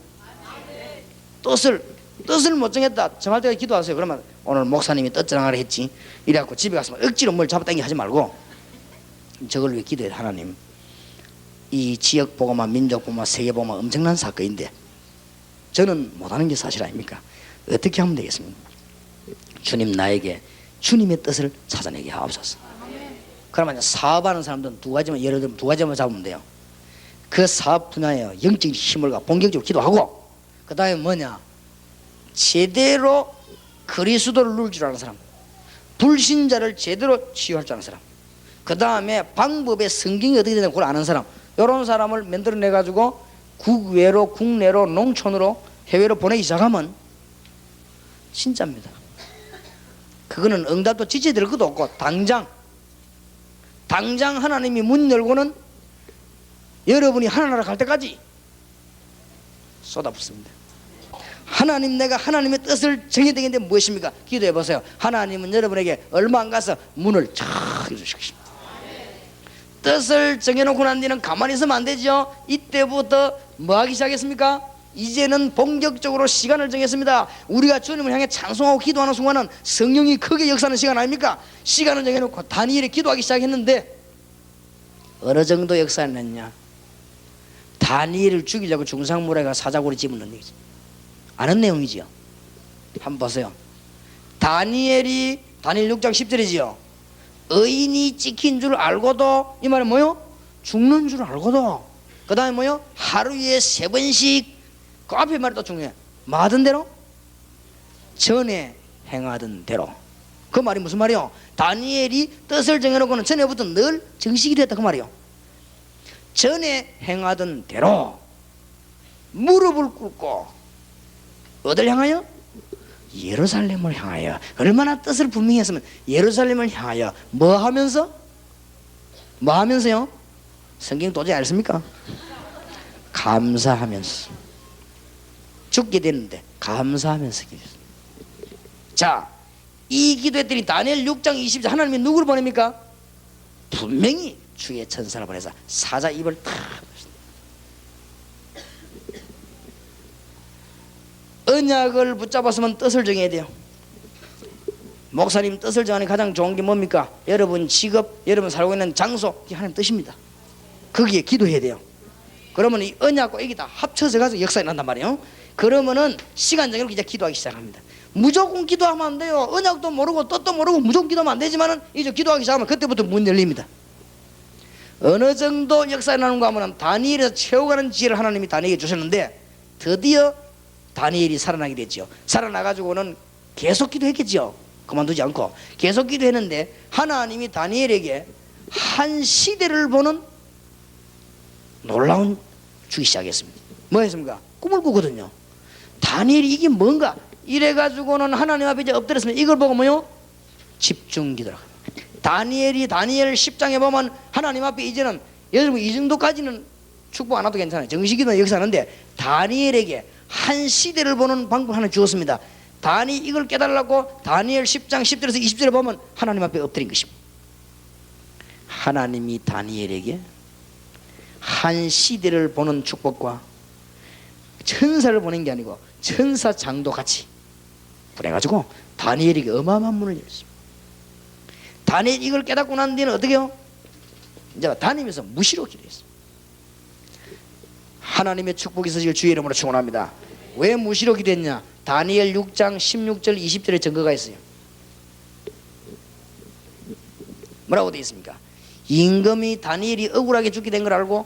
뜻을 못 정했다 정할 때까지 기도하세요. 그러면 오늘 목사님이 뜻 정하라 했지 이래갖고 집에 가서 억지로 뭘 잡아당기 하지 말고 저걸 위해 기도해. 하나님 이 지역 복음화 민족 복음화 세계 복음화 엄청난 사건인데 저는 못하는 게 사실 아닙니까? 어떻게 하면 되겠습니까? 주님 나에게 주님의 뜻을 찾아내게 하옵소서. 그러면 사업하는 사람들은 두 가지만 예를 들면 두 가지만 잡으면 돼요. 그 사업 분야에 영적인 힘을 가 본격적으로 기도하고 그 다음에 뭐냐? 제대로 그리스도를 누릴 줄 아는 사람, 불신자를 제대로 치유할 줄 아는 사람, 그 다음에 방법의 성경이 어떻게 되는지 그걸 아는 사람, 이런 사람을 만들어내 가지고 국외로, 국내로, 농촌으로, 해외로 보내기 시작하면 진짜입니다. 그거는 응답도 지체될 것도 없고 당장 하나님이 문 열고는 여러분이 하나나라 갈 때까지 쏟아붓습니다. 하나님, 내가 하나님의 뜻을 정해야 되겠는데 무엇입니까? 기도해 보세요. 하나님은 여러분에게 얼마 안 가서 문을 쫙 열어주실 것입니다. 뜻을 정해놓고 난 뒤는 가만히 있으면 안 되죠. 이때부터 뭐 하기 시작했습니까? 이제는 본격적으로 시간을 정했습니다. 우리가 주님을 향해 찬송하고 기도하는 순간은 성령이 크게 역사하는 시간 아닙니까? 시간을 정해놓고 다니엘이 기도하기 시작했는데 어느 정도 역사했느냐? 다니엘을 죽이려고 중상모래가 사자고리 집어넣는 얘기죠. 아는 내용이지요. 한번 보세요. 다니엘 6장 10절이지요. 의인이 찍힌 줄 알고도, 이 말은 뭐요? 죽는 줄 알고도, 그 다음에 뭐요? 하루에 3번씩, 그 앞에 말이 또 중요해. 뭐 하던 대로? 전에 행하던 대로. 그 말이 무슨 말이요? 다니엘이 뜻을 정해놓고는 전에부터 늘 정식이 됐다 그 말이요. 전에 행하던 대로 무릎을 꿇고 어딜 향하여? 예루살렘을 향하여. 얼마나 뜻을 분명히 했으면 예루살렘을 향하여 뭐 하면서? 뭐 하면서요? 성경 도저히 알습니까? 감사하면서. 죽게 되는데 감사하면서 기도했어요. 자, 이 기도했더니 다니엘 6장 20절 하나님이 누구를 보냅니까? 분명히 주의 천사를 보내서 사자 입을 탁. 언약을 붙잡았으면 뜻을 정해야 돼요. 목사님 뜻을 정하는 가장 좋은 게 뭡니까? 여러분 직업, 여러분 살고 있는 장소, 이게 하나님 뜻입니다. 거기에 기도해야 돼요. 그러면 이 언약과 이게 다 합쳐서 가서 역사가 난단 말이에요. 그러면은 시간 정해놓고 이제 기도하기 시작합니다. 무조건 기도하면 안 돼요. 언약도 모르고 뜻도 모르고 무조건 기도하면 안 되지만은 이제 기도하기 시작하면 그때부터 문 열립니다. 어느 정도 역사가 나는가 하면 다니엘에서 채워가는 지혜를 하나님이 다니엘에게 주셨는데 드디어 다니엘이 살아나게 됐죠. 살아나가지고는 계속 기도했겠죠. 그만두지 않고 계속 기도했는데 하나님이 다니엘에게 한 시대를 보는 놀라운 주기 시작했습니다. 뭐 했습니까? 꿈을 꾸거든요. 다니엘이 이게 뭔가 이래가지고는 하나님 앞에 이제 엎드렸으면 이걸 보고 뭐요? 집중 기도라. 다니엘 10장에 보면 하나님 앞에 이제는 여러분 이 정도까지는 축복 안 해도 괜찮아요. 정식기도는 여기서 하는데 다니엘에게 한 시대를 보는 방법 하나 주었습니다. 이걸 깨달으려고 다니엘 10장 10절에서 20절에 보면 하나님 앞에 엎드린 것입니다. 하나님이 다니엘에게 한 시대를 보는 축복과 천사를 보낸 게 아니고 천사 장도 같이 그래가지고 다니엘에게 어마어마한 문을 열었습니다. 다니엘이 이걸 깨닫고 난 뒤에는 어떻게 해요? 이제 다니면서 무시로 기도했습니다. 하나님의 축복이 있으시길 주의 이름으로 축원합니다. 왜 무시로 기도했냐? 다니엘 6장 16절 20절에 증거가 있어요. 뭐라고 되어 있습니까? 임금이 다니엘이 억울하게 죽게 된 걸 알고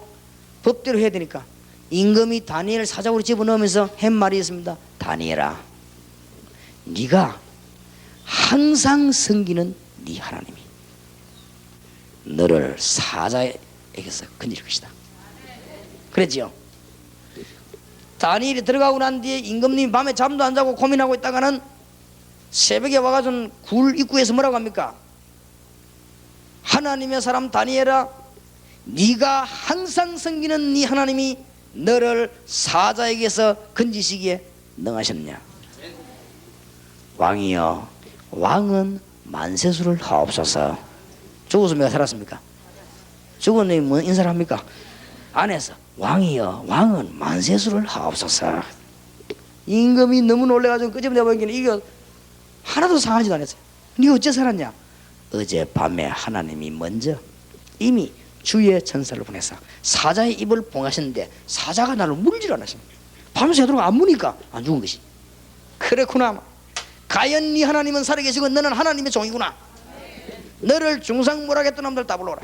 법대로 해야 되니까 임금이 다니엘 사자고리 집어넣으면서 한 말이 있습니다. 다니엘아, 네가 항상 섬기는 네 하나님이 너를 사자에게서 건질 것이다. 그랬지요? 다니엘이 들어가고 난 뒤에 임금님이 밤에 잠도 안 자고 고민하고 있다가는 새벽에 와가지고 굴 입구에서 뭐라고 합니까? 하나님의 사람 다니엘아, 네가 항상 섬기는 네 하나님이 너를 사자에게서 건지시기에 능하셨느냐? 왕이여, 왕은 만세수를 하옵소서. 죽었습니까? 살았습니까? 죽은 놈이 뭐 인사를 합니까? 안에서 왕이여, 왕은 만세수를 하옵소서. 임금이 너무 놀래가지고 끄집어내 보니까 이거 하나도 상하지도 않았어요. 네가 어째 살았냐? 어젯밤에 하나님이 먼저 이미 주의 천사를 보내서 사자의 입을 봉하셨는데 사자가 나를 물질 않았습니다. 밤새도록 안 무니까 안 죽은 것이. 그랬구나. 과연 네 하나님은 살아계시고 너는 하나님의 종이구나. 너를 중상모략했던 놈들 다 불러오라.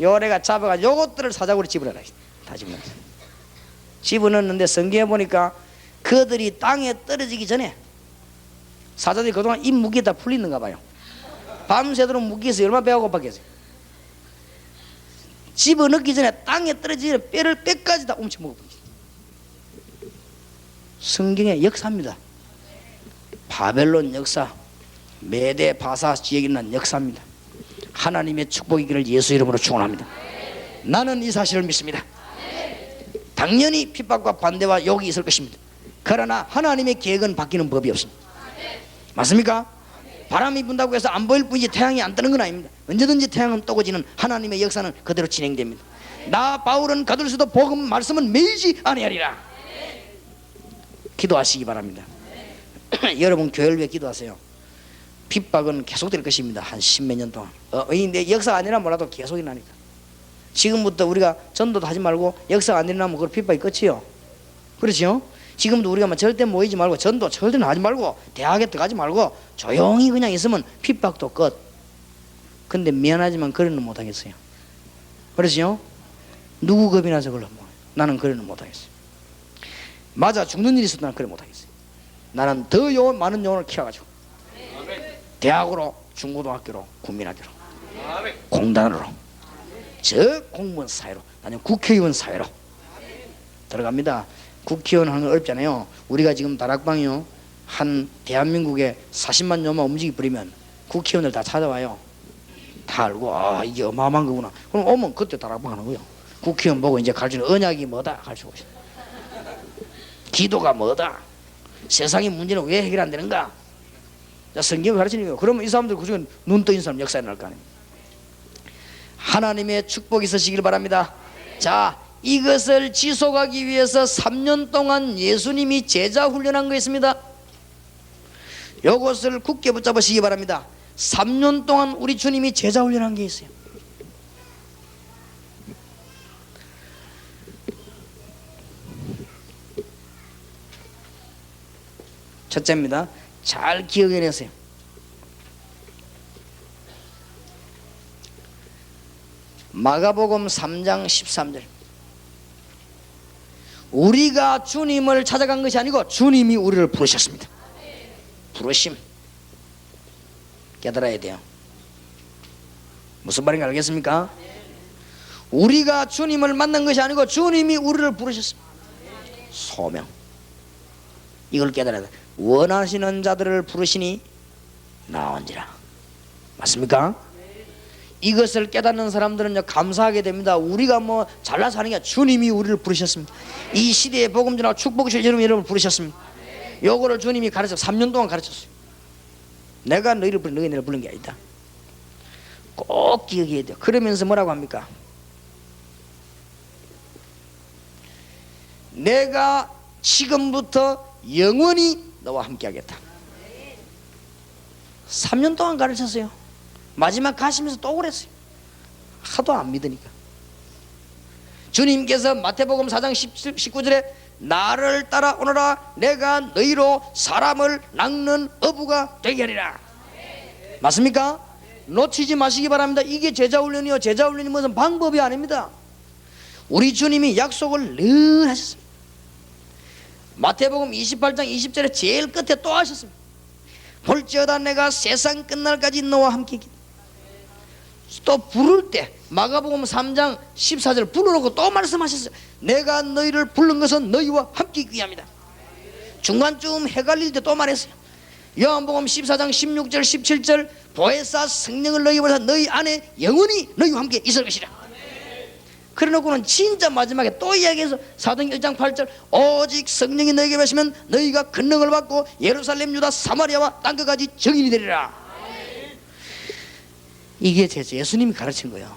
요래가 잡아가 요것들을 사자고리 집어넣어라. 다 집어넣었어. 집어넣었는데 성경에 보니까 그들이 땅에 떨어지기 전에 사자들이 그동안 입 무기에 다 풀리는가 봐요. 밤새도록 무기에서 얼마나 배가 고팠겠어요. 집어넣기 전에 땅에 떨어지는 뼈까지 다 훔쳐먹어버리죠. 성경의 역사입니다. 바벨론 역사, 메대 바사 지역에 있는 역사입니다. 하나님의 축복이기를 예수 이름으로 축원합니다. 나는 이 사실을 믿습니다. 당연히 핍박과 반대와 욕이 있을 것입니다. 그러나 하나님의 계획은 바뀌는 법이 없습니다. 맞습니까? 바람이 분다고 해서 안 보일 뿐이지 태양이 안 뜨는 건 아닙니다. 언제든지 태양은 뜨고 지는 하나님의 역사는 그대로 진행됩니다. 나 바울은 가둘수도 복음 말씀은 매이지 아니하리라. 기도하시기 바랍니다. 여러분 교회를 위해 기도하세요. 핍박은 계속될 것입니다. 한 십몇 년 동안. 내 역사가 아니라 몰라도 계속 일어나니까. 지금부터 우리가 전도도 하지 말고 역사가 안 일어나면 그걸 핍박이 끝이요. 그렇죠? 지금도 우리가 절대 모이지 말고 전도 절대 하지 말고 대학에 들어가지 말고 조용히 그냥 있으면 핍박도 끝. 근데 미안하지만 그래는 못하겠어요. 그렇죠? 누구 겁이 나서 그걸 나는 그래는 못하겠어요. 맞아 죽는 일이 있어도 나는 그래 못하겠어요. 나는 더 많은 영혼을 키워가지고 대학으로 중고등학교로 국민학교로 공단으로 저 공무원 사회로 아니면 국회의원 사회로 들어갑니다. 국회의원 하는 건 어렵잖아요. 우리가 지금 다락방이요 한 대한민국에 40만 녀만 움직이 버리면 국회의원들 다 찾아와요. 다 알고 이게 어마어마한 거구나. 그럼 오면 그때 다락방 하는 거예요. 국회의원 보고 이제 가르치는 언약이 뭐다 가르치고 있어요. 기도가 뭐다, 세상의 문제는 왜 해결 안 되는가, 성경을 가르치는 거예요. 그러면 이 사람들 그중에 눈 떠있는 사람 역사에 날 거 아닙니까? 하나님의 축복이 있으시길 바랍니다. 자, 이것을 지속하기 위해서 3년 동안 예수님이 제자 훈련한 거 있습니다. 이것을 굳게 붙잡으시기 바랍니다. 3년 동안 우리 주님이 제자 훈련한 게 있어요. 첫째입니다. 잘 기억해내세요. 마가복음 3장 13절. 우리가 주님을 찾아간 것이 아니고 주님이 우리를 부르셨습니다. 부르심 깨달아야 돼요. 무슨 말인가 알겠습니까? 우리가 주님을 만난 것이 아니고 주님이 우리를 부르셨습니다. 소명, 이걸 깨달아야 돼. 원하시는 자들을 부르시니 나온지라. 맞습니까? 이것을 깨닫는 사람들은 감사하게 됩니다. 우리가 뭐 잘나서 하는 게 아니라 주님이 우리를 부르셨습니다. 이 시대의 복음 전하고 축복 주실 여러분을 부르셨습니다. 요거를 주님이 가르쳐 3년 동안 가르쳤어요. 내가 너희를 부른, 너희 내를 부른 게 아니다. 꼭 기억해야 돼요. 그러면서 뭐라고 합니까? 내가 지금부터 영원히 너와 함께 하겠다. 3년 동안 가르쳤어요. 마지막 가시면서 또 그랬어요. 하도 안 믿으니까. 주님께서 마태복음 4장 19절에 나를 따라오너라 내가 너희로 사람을 낚는 어부가 되게 하리라. 맞습니까? 놓치지 마시기 바랍니다. 이게 제자훈련이요. 제자훈련이 무슨 방법이 아닙니다. 우리 주님이 약속을 늘 하셨습니다. 마태복음 28장 20절에 제일 끝에 또 하셨습니다. 볼지어다 내가 세상 끝날까지 너와 함께 있겠다. 또 부를 때 마가복음 3장 14절 불러놓고 또 말씀하셨어요. 내가 너희를 부른 것은 너희와 함께 있기 위함이다. 중간쯤 헷갈릴 때 또 말했어요. 요한복음 14장 16절 17절 보혜사 성령을 너희 보내사 너희 안에 영원히 너희와 함께 있을 것이라. 그래놓고는 진짜 마지막에 또 이야기해서 사도행 1장 8절 오직 성령이 너희에게 계시면 너희가 권능을 받고 예루살렘 유다 사마리아와 땅끝까지 증인이 되리라. 이게 예수님이 가르친 거예요.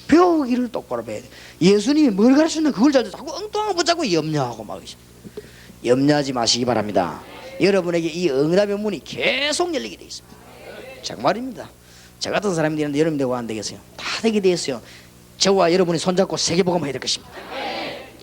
배우기를 똑바로 배워야 돼. 예수님이 뭘 가르쳤는데 그걸 잘 자꾸 엉뚱한 거 붙잡고 염려하고 막 염려하지 마시기 바랍니다. 여러분에게 이 응답의 문이 계속 열리게 되어 있습니다. 정말입니다. 저 같은 사람이 되는데 여러분 되고 안 되겠어요? 다 되게 되어 있어요. 저와 여러분이 손잡고 세계복음 해야 될 것입니다.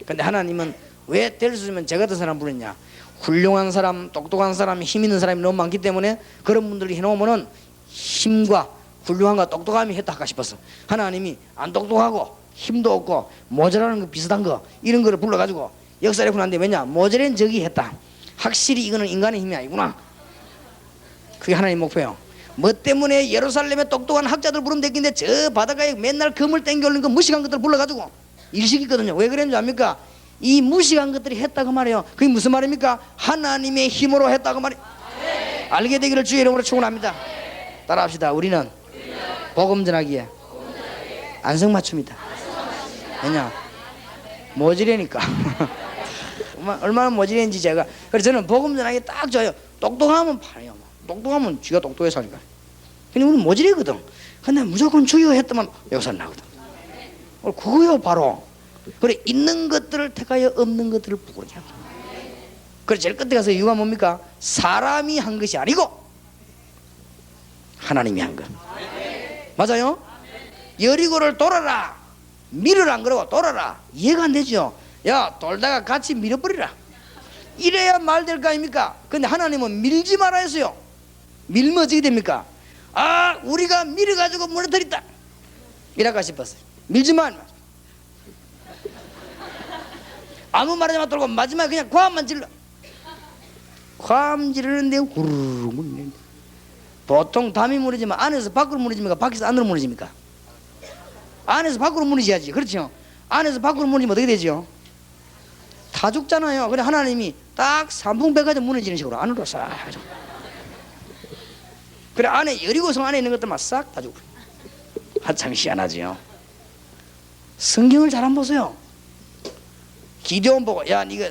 그런데 하나님은 왜 될 수 있으면 저 같은 사람 부르냐? 훌륭한 사람, 똑똑한 사람, 힘 있는 사람이 너무 많기 때문에 그런 분들이 해놓으면은 힘과 훌륭함과 똑똑함이 했다 할까 싶었어. 하나님이 안 똑똑하고 힘도 없고 모자라는 거 비슷한 거 이런 거를 불러가지고 역사를 해보는데 왜냐? 모자란 적이 했다. 확실히 이거는 인간의 힘이 아니구나. 그게 하나님 목표예요. 뭐 때문에 예루살렘에 똑똑한 학자들 부르면 됐긴데 저 바닷가에 맨날 금을 땡겨 올린 그 무식한 것들 불러가지고 일식이거든요. 왜 그랬는지 압니까? 이 무식한 것들이 했다고 말이에요. 그게 무슨 말입니까? 하나님의 힘으로 했다고 말이에요. 알게 되기를 주의 이름으로 축원합니다. 따라합시다. 우리는 복음 전하기에 안성맞춤이다. 왜냐? 모질이니까. 얼마나 모질인지 제가. 그래서 저는 복음 전하기 딱 좋아요. 똑똑하면 팔아요. 똑똑하면 쥐가 똑똑해서 하니까. 근데 우리는 모질이거든. 근데 무조건 주여 했더만 역사 나거든. 그거요 바로. 그래 있는 것들을 택하여 없는 것들을 부끄럽게 하고. 그래 제일 끝에 가서 이유가 뭡니까? 사람이 한 것이 아니고 하나님이 한 것. 맞아요? 여리고를 돌아라. 밀으라 안 그러고 돌아라. 이해가 안 되죠? 야 돌다가 같이 밀어버리라. 이래야 말 될 거 아닙니까? 근데 하나님은 밀지 말아 했어요. 밀면 어떻게 됩니까? 아 우리가 밀어가지고 무너뜨렸다 이랄까 싶었어요. 밀지 마. 아무 말하지 마 돌고 마지막에 그냥 과음만 질러. 과음 지르는데 후루룩 무너지는데 보통 담이 무너지면 안에서 밖으로 무너집니까? 밖에서 안으로 무너집니까? 안에서 밖으로 무너져야지. 그렇죠? 안에서 밖으로 무너지면 어떻게 되죠? 다 죽잖아요. 그래 하나님이 딱 삼풍백화점 무너지는 식으로 안으로 싹 하죠. 그래 안에 여리고성 안에 있는 것들만 싹 다 죽고. 한참 희한하지요. 성경을 잘 안 보세요. 기드온 보고 야 니가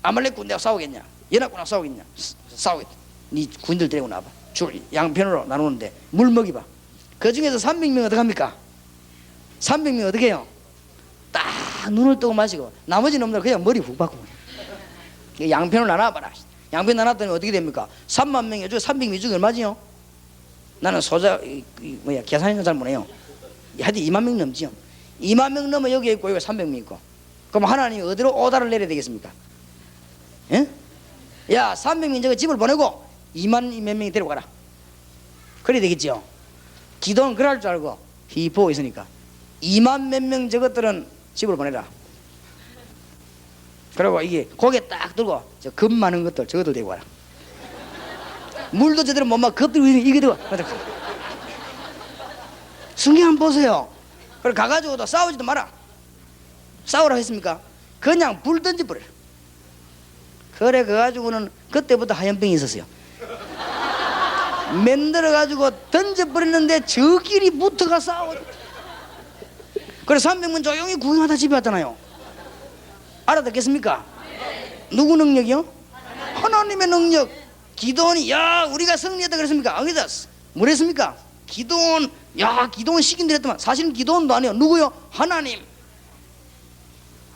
아말렉 군대하고 싸우겠냐? 연합군하고 싸우겠냐? 싸우겠다. 니 군인들 데리고 나와봐. 줄 양편으로 나누는데 물 먹이봐. 그 중에서 300명 어떻게 합니까? 300명 어떻게 해요? 딱 눈을 뜨고 마시고 나머지 놈들 그냥 머리 훅 박고 양편으로 나눠봐라. 양편 나눴더니 어떻게 됩니까? 3만 명이 중에 300명이 중에 얼마지요? 나는 계산이 잘 못해요. 하여튼 2만 명 넘지요. 2만 명 넘어 여기 있고 여기 300명 있고. 그럼 하나님이 어디로 오다를 내려야 되겠습니까? 예? 야 300명 저거 집을 보내고 2만 몇 명이 데리고 가라. 그래야 되겠죠. 기도는 그럴 줄 알고 보고 있으니까 2만 몇 명 저것들은 집을 보내라. 그리고 이게 고개 딱 들고 저 금 많은 것들 저것들 데리고 가라. 물도 제대로 못 막 겁들고 이게 들고 성경 한번 보세요. 그래 가가지고도 싸우지도 마라. 싸우라 했습니까? 그냥 불 던져버려라. 그래 그가지고는 그때부터 하얀병이 있었어요. 만들어가지고 던져버리는데 저끼리 붙어가 싸워. 그래 300명 조용히 구경하다 집에 왔잖아요. 알아듣겠습니까? 누구 능력이요? 하나님의 능력. 기도원이 야 우리가 승리했다 그랬습니까? 아니다. 뭐랬습니까? 기도원 야 기도원 시킨다 했더만 사실은 기도원도 아니에요. 누구요? 하나님.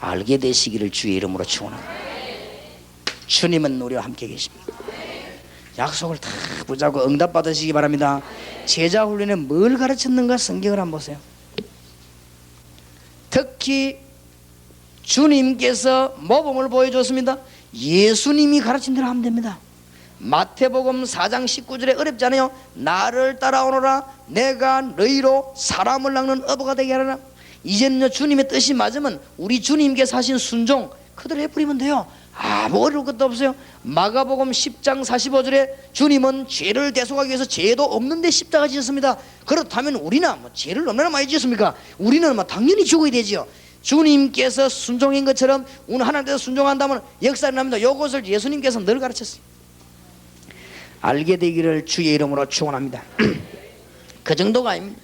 알게 되시기를 주의 이름으로 축원합니다. 주님은 우리와 함께 계십니다. 약속을 다 붙잡고 응답 받으시기 바랍니다. 제자 훈련에 뭘 가르쳤는가 성경을 한번 보세요. 특히 주님께서 모범을 보여줬습니다. 예수님이 가르친 대로 하면 됩니다. 마태복음 4장 19절에 어렵지 않아요? 나를 따라오너라 내가 너희로 사람을 낚는 어부가 되게 하라. 이제는요 주님의 뜻이 맞으면 우리 주님께서 하신 순종 그대로 해버리면 돼요. 아무 어려울 것도 없어요. 마가복음 10장 45절에 주님은 죄를 대속하기 위해서 죄도 없는데 십자가 지셨습니다. 그렇다면 우리는 뭐 죄를 얼마나 많이 지었습니까? 우리는 뭐 당연히 죽어야 되지요. 주님께서 순종인 것처럼 오늘 하나님께서 순종한다면 역사를 납니다. 이것을 예수님께서 늘 가르쳤어요. 알게 되기를 주의 이름으로 축원합니다. 그 정도가 아닙니다.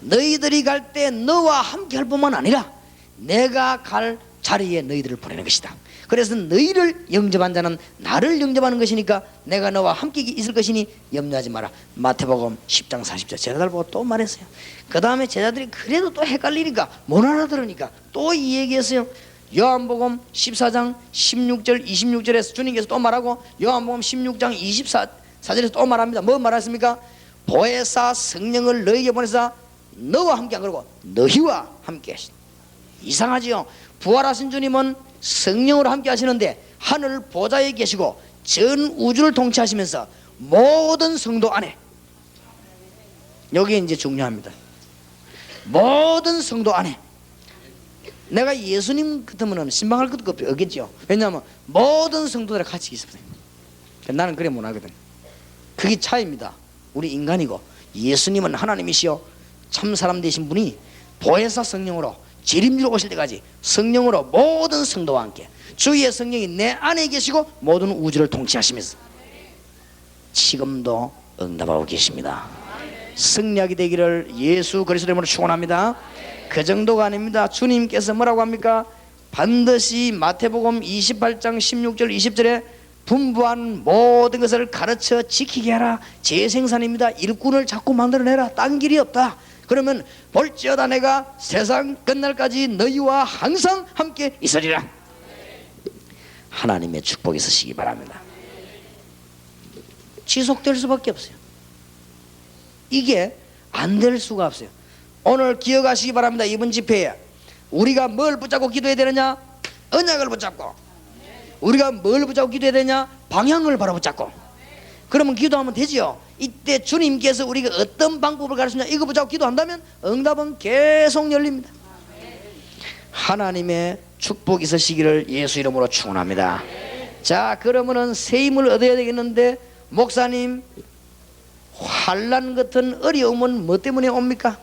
너희들이 갈 때 너와 함께 할 뿐만 아니라 내가 갈 자리에 너희들을 보내는 것이다. 그래서 너희를 영접한 자는 나를 영접하는 것이니까 내가 너와 함께 있을 것이니 염려하지 마라. 마태복음 10장 40절 제자들 보고 또 말했어요. 그 다음에 제자들이 그래도 또 헷갈리니까 못 알아들으니까 또 이 얘기했어요. 요한복음 14장 16절 26절에서 주님께서 또 말하고 요한복음 16장 24절에서 또 말합니다. 뭐 말했습니까? 보혜사 성령을 너희에게 보내사 너와 함께 안 그러고 너희와 함께 하시다. 이상하지요. 부활하신 주님은 성령으로 함께 하시는데 하늘 보좌에 계시고 전 우주를 통치하시면서 모든 성도 안에, 여기 이제 중요합니다. 모든 성도 안에 내가 예수님 같으면 신방할 것도 없겠죠. 왜냐하면 모든 성도들이 같이 있습니다. 나는 그래 못하거든. 그게 차이입니다. 우리 인간이고 예수님은 하나님이시여 참사람 되신 분이 보혜사 성령으로 재림주로 오실 때까지 성령으로 모든 성도와 함께 주의 성령이 내 안에 계시고 모든 우주를 통치하시면서 지금도 응답하고 계십니다. 승리하게 되기를 예수 그리스도 이름으로 축원합니다. 그 정도가 아닙니다. 주님께서 뭐라고 합니까? 반드시 마태복음 28장 16절 20절에 분부한 모든 것을 가르쳐 지키게 하라. 재생산입니다. 일꾼을 자꾸 만들어내라. 딴 길이 없다. 그러면 볼지어다 내가 세상 끝날까지 너희와 항상 함께 있으리라. 하나님의 축복이 있으시기 바랍니다. 지속될 수밖에 없어요. 이게 안 될 수가 없어요. 오늘 기억하시기 바랍니다. 이번 집회에 우리가 뭘 붙잡고 기도해야 되느냐? 언약을 붙잡고. 우리가 뭘 붙잡고 기도해야 되냐? 방향을 바로 붙잡고. 그러면 기도하면 되지요. 이때 주님께서 우리가 어떤 방법을 가르치냐 이거 붙잡고 기도한다면 응답은 계속 열립니다. 하나님의 축복이 있으시기를 예수 이름으로 축원합니다. 자, 그러면은 새 힘을 얻어야 되겠는데, 목사님 환난 같은 어려움은 뭐 때문에 옵니까?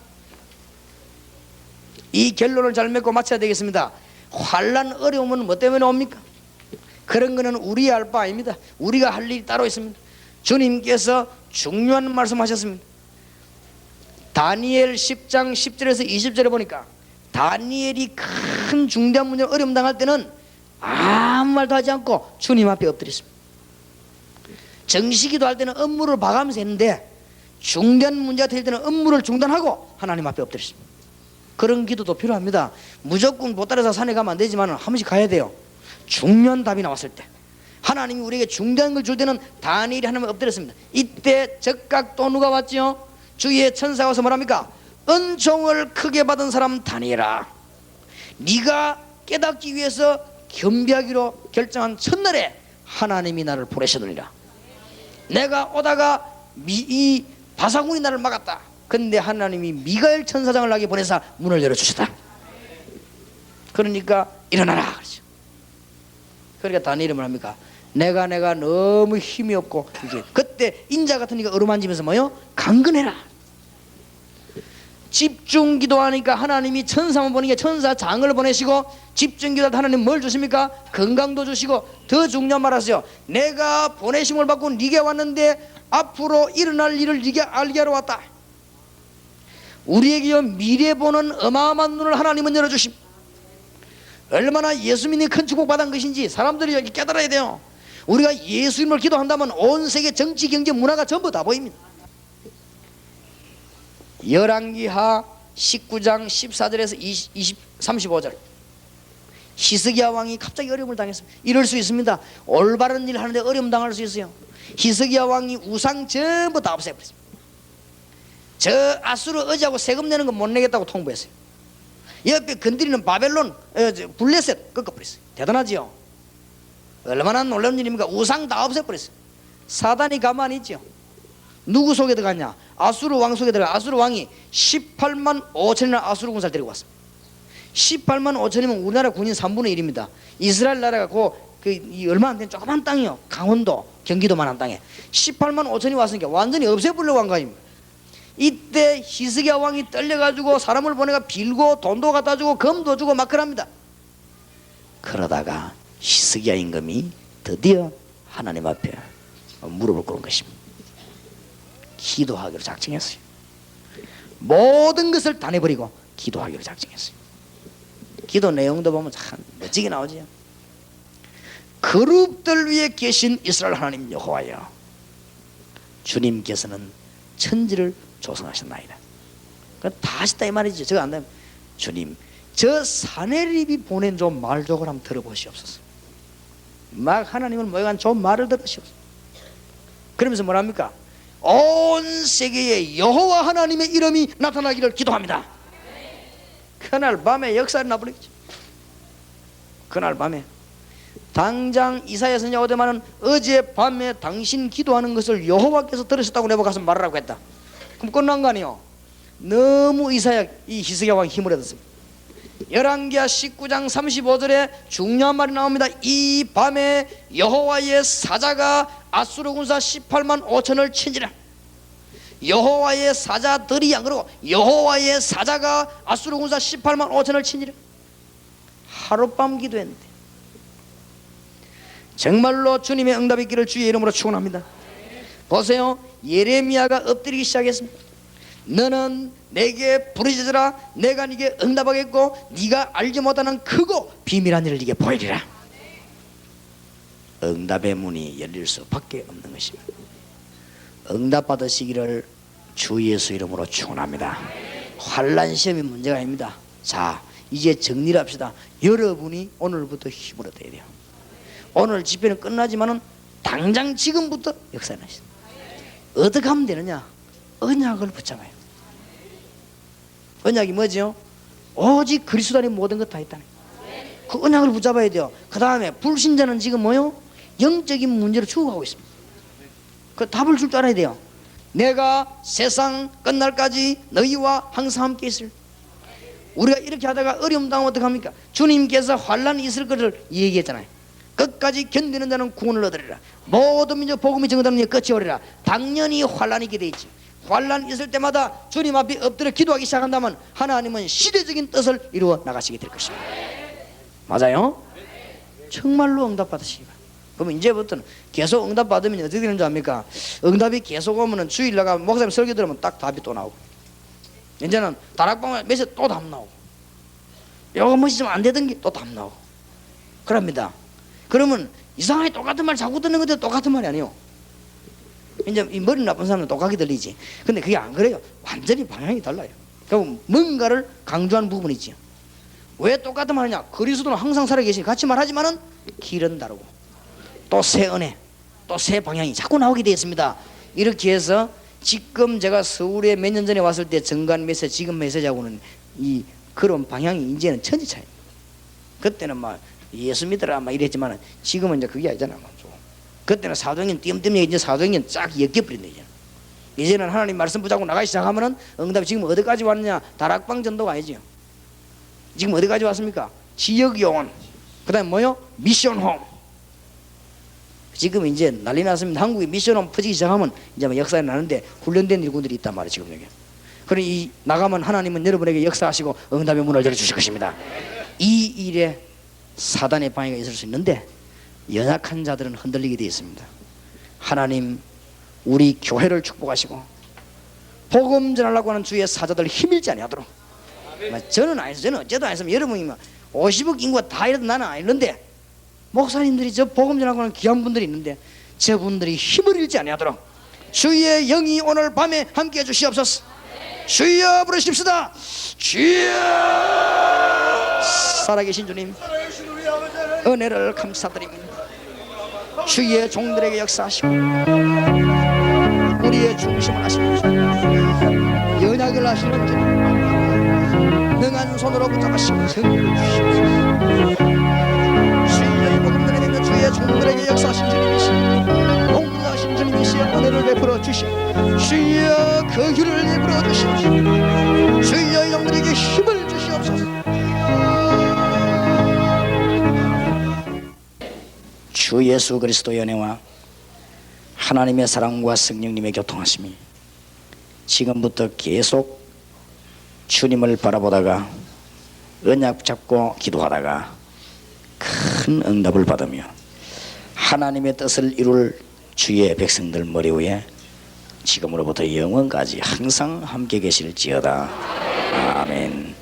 이 결론을 잘 맺고 마쳐야 되겠습니다. 환난 어려움은 뭐 때문에 옵니까? 그런 거는 우리 알 바 아닙니다. 우리가 할 일이 따로 있습니다. 주님께서 중요한 말씀하셨습니다. 다니엘 10장 10절에서 20절에 보니까 다니엘이 큰 중대한 문제 어려움 당할 때는 아무 말도 하지 않고 주님 앞에 엎드렸습니다. 정시기도 할 때는 업무를 봐가면서 했는데 중대한 문제가 될 때는 업무를 중단하고 하나님 앞에 엎드렸습니다. 그런 기도도 필요합니다. 무조건 못 따라서 산에 가면 안 되지만 한 번씩 가야 돼요. 중요한 답이 나왔을 때, 하나님이 우리에게 중대한 걸 줄 때는 다니엘이 하나님 앞에 엎드렸습니다. 이때 즉각 또 누가 왔죠? 주의 천사가 와서 뭐랍니까? 은총을 크게 받은 사람 다니엘아, 네가 깨닫기 위해서 겸비하기로 결정한 첫날에 하나님이 나를 보내셨느니라. 내가 오다가 이 바사군이 나를 막았다. 근데 하나님이 미가엘 천사장을 나게 보내사 문을 열어주셨다. 그러니까 일어나라 그러죠. 그러니까 다니엘이 뭐합니까? 내가 너무 힘이 없고, 그때 인자 같은 이가 어루만지면서 뭐요? 강건해라. 집중 기도하니까 하나님이 천사만 보니까 천사장을 보내시고, 집중 기도할 때 하나님 뭘 주십니까? 건강도 주시고, 더 중요한 말 하세요. 내가 보내심을 받고 네게 왔는데 앞으로 일어날 일을 네게 알게 하러 왔다. 우리에게 미래 보는 어마어마한 눈을 하나님은 열어주심. 얼마나 예수님이 큰 축복받은 것인지 사람들이 여기 깨달아야 돼요. 우리가 예수님을 기도한다면 온 세계 정치, 경제, 문화가 전부 다 보입니다. 열왕기하 19장 14절에서 35절, 히스기야 왕이 갑자기 어려움을 당했습니다. 이럴 수 있습니다. 올바른 일 하는데 어려움 당할 수 있어요. 히스기야 왕이 우상 전부 다 없애버렸습니다. 저 아수르 어지하고 세금 내는 거 못 내겠다고 통보했어요. 옆에 건드리는 바벨론 블레셋 꺾어버렸어요. 대단하지요. 얼마나 놀라운 일입니까? 우상 다 없애버렸어요. 사단이 가만히 있죠. 누구 속에 들어갔냐? 아수르 왕 속에 들어가. 아수르 왕이 18만 5천이나 아수르 군사를 데리고 왔습니다. 18만 5천이면 우리나라 군인 3분의 1입니다. 이스라엘 나라가 얼마 안 된 조그만 땅이요. 강원도, 경기도만한 땅에 18만 5천이 왔으니까 완전히 없애버리려고 한 거입니다. 이때 히스기야 왕이 떨려가지고 사람을 보내가 빌고 돈도 갖다 주고 금도 주고 막 그럽니다. 그러다가 히스기야 임금이 드디어 하나님 앞에 무릎을 꿇은 것입니다. 기도하기로 작정했어요. 모든 것을 다 내버리고 기도하기로 작정했어요. 기도 내용도 보면 참 멋지게 나오죠. 그룹들 위에 계신 이스라엘 하나님 여호와여, 주님께서는 천지를 조성하셨나이다. 다 하셨다 이 말이죠. 저거 안 되면 주님, 저 사내립이 보낸 좀 말족을 한번 들어보시옵소서. 막 하나님을 모여간 좋은 말을 들으시옵소서. 그러면서 뭐랍니까? 온 세계에 여호와 하나님의 이름이 나타나기를 기도합니다. 그날 밤에 역사를 나버리겠죠. 그날 밤에 당장 이사야 선지자 오대만은 어젯밤에 당신 기도하는 것을 여호와께서 들으셨다고 내가 가서 말하라고 했다. 그럼 끝난 거 아니에요. 너무 이 히스기야 왕이 힘을 얻었습니다. 열왕기하 19장 35절에 중요한 말이 나옵니다. 이 밤에 여호와의 사자가 아수르 군사 18만 5천을 친지라. 여호와의 사자들이 안 그러고 여호와의 사자가 아수르 군사 18만 5천을 친지라. 하룻밤 기도했는데 정말로 주님의 응답이 있기를 주의 이름으로 축원합니다. 보세요. 예레미야가 엎드리기 시작했습니다. 너는 내게 부르짖으라. 내가 네게 응답하겠고 네가 알지 못하는 크고 비밀한 일을 네게 보이리라. 응답의 문이 열릴 수밖에 없는 것입니다. 응답 받으시기를 주 예수 이름으로 축원합니다. 환난 시험이 문제가 아닙니다. 자, 이제 정리를 합시다. 여러분이 오늘부터 힘을 얻어야 돼요. 오늘 집회는 끝나지만은 당장 지금부터 역사에 나시다. 어떻게 하면 되느냐? 언약을 붙잡아요. 언약이 뭐죠? 오직 그리스도 안에 모든 것 다 있다는 거예요. 그 언약을 붙잡아야 돼요. 그 다음에 불신자는 지금 뭐요? 영적인 문제로 죽어가고 있습니다. 그 답을 줄 줄 알아야 돼요. 내가 세상 끝날까지 너희와 항상 함께 있을. 우리가 이렇게 하다가 어려움 당하면 어떡합니까? 주님께서 환난이 있을 것을 얘기했잖아요. 끝까지 견디는 자는 구원을 얻으리라. 모든 민족 복음이 증거되는 일 끝이 오리라. 당연히 환난이 있게 돼 있지. 환난 있을 때마다 주님 앞에 엎드려 기도하기 시작한다면 하나님은 시대적인 뜻을 이루어 나가시게 될 것입니다. 맞아요? 정말로 응답 받으시기 바랍니다. 그러면 이제부터는 계속 응답 받으면 어떻게 되는 줄 압니까? 응답이 계속 오면 주일 나가 목사님 설교 들으면 딱 답이 또 나오고, 이제는 다락방에 몇에 또 답 나오고, 요거 뭐지 좀 안 되던 게 또 답 나오고 그럽니다. 그러면 이상하게 똑같은 말 자꾸 듣는 건데 똑같은 말이 아니에요. 이제 이 머리 나쁜 사람은 똑같게 들리지. 근데 그게 안 그래요. 완전히 방향이 달라요. 그럼 뭔가를 강조하는 부분이 있죠. 왜 똑같은 말이냐? 그리스도는 항상 살아계시니 같이 말하지만은 길은 다르고 또 새 은혜, 또 새 방향이 자꾸 나오게 되어 있습니다. 이렇게 해서 지금 제가 서울에 몇 년 전에 왔을 때 정관 메시지, 지금 메시지하고는 이 그런 방향이 이제는 천지 차이입니다. 그때는 막 예수 믿으라 막 이랬지만 지금은 이제 그게 아니잖아. 그때는 사도행전 띄엄띄엄 이제 사도행전 쫙 엮여버린다. 이제는 하나님 말씀 붙잡고 나가기 시작하면은 응답이 지금 어디까지 왔느냐? 다락방 전도가 아니지요. 지금 어디까지 왔습니까? 지역 요원, 그다음에 뭐요? 미션홈. 지금 이제 난리 났습니다. 한국에 미션홈 퍼지기 시작하면 이제 막 역사에 나는데 훈련된 일꾼들이 있단 말이에요. 지금 여기. 그러니 이 나가면 하나님은 여러분에게 역사하시고 응답의 문을 열어주실 것입니다. 이 일에 사단의 방해가 있을 수 있는데 연약한 자들은 흔들리게 되어 있습니다. 하나님 우리 교회를 축복하시고 복음 전하려고 하는 주의 사자들 힘일지 아니하도록. 저는 아니어서 저는 어째도 안 했으면 여러분이 50억 인구가 다 이래도 나는 아니는데 목사님들이 저 복음 전하고 하는 귀한 분들이 있는데 저분들이 힘을 잃지 아니하도록 주의 영이 오늘 밤에 함께해 주시옵소서. 주여 부르십시다. 주여. 살아계신 주님 은혜를 감사드립니다. 주의 종들에게 역사하시고 우리의 중심을 하시는 주님, 연약을 하시는 주님, 능한 손으로 붙잡으시고 승리를 주시옵소서. 주의 복음 전해드리는 주의 종들에게 역사하신 주님이시여, 공부하신 주님이시여 은혜를 베풀어 주시오. 주여 그 길을 베풀어 주시옵소서. 주여 영들에게 힘을 주시옵소서. 주 예수 그리스도의 은혜와 하나님의 사랑과 성령님의 교통하심이 지금부터 계속 주님을 바라보다가 언약 잡고 기도하다가 큰 응답을 받으며 하나님의 뜻을 이룰 주의 백성들 머리 위에 지금으로부터 영원까지 항상 함께 계실지어다. 아멘.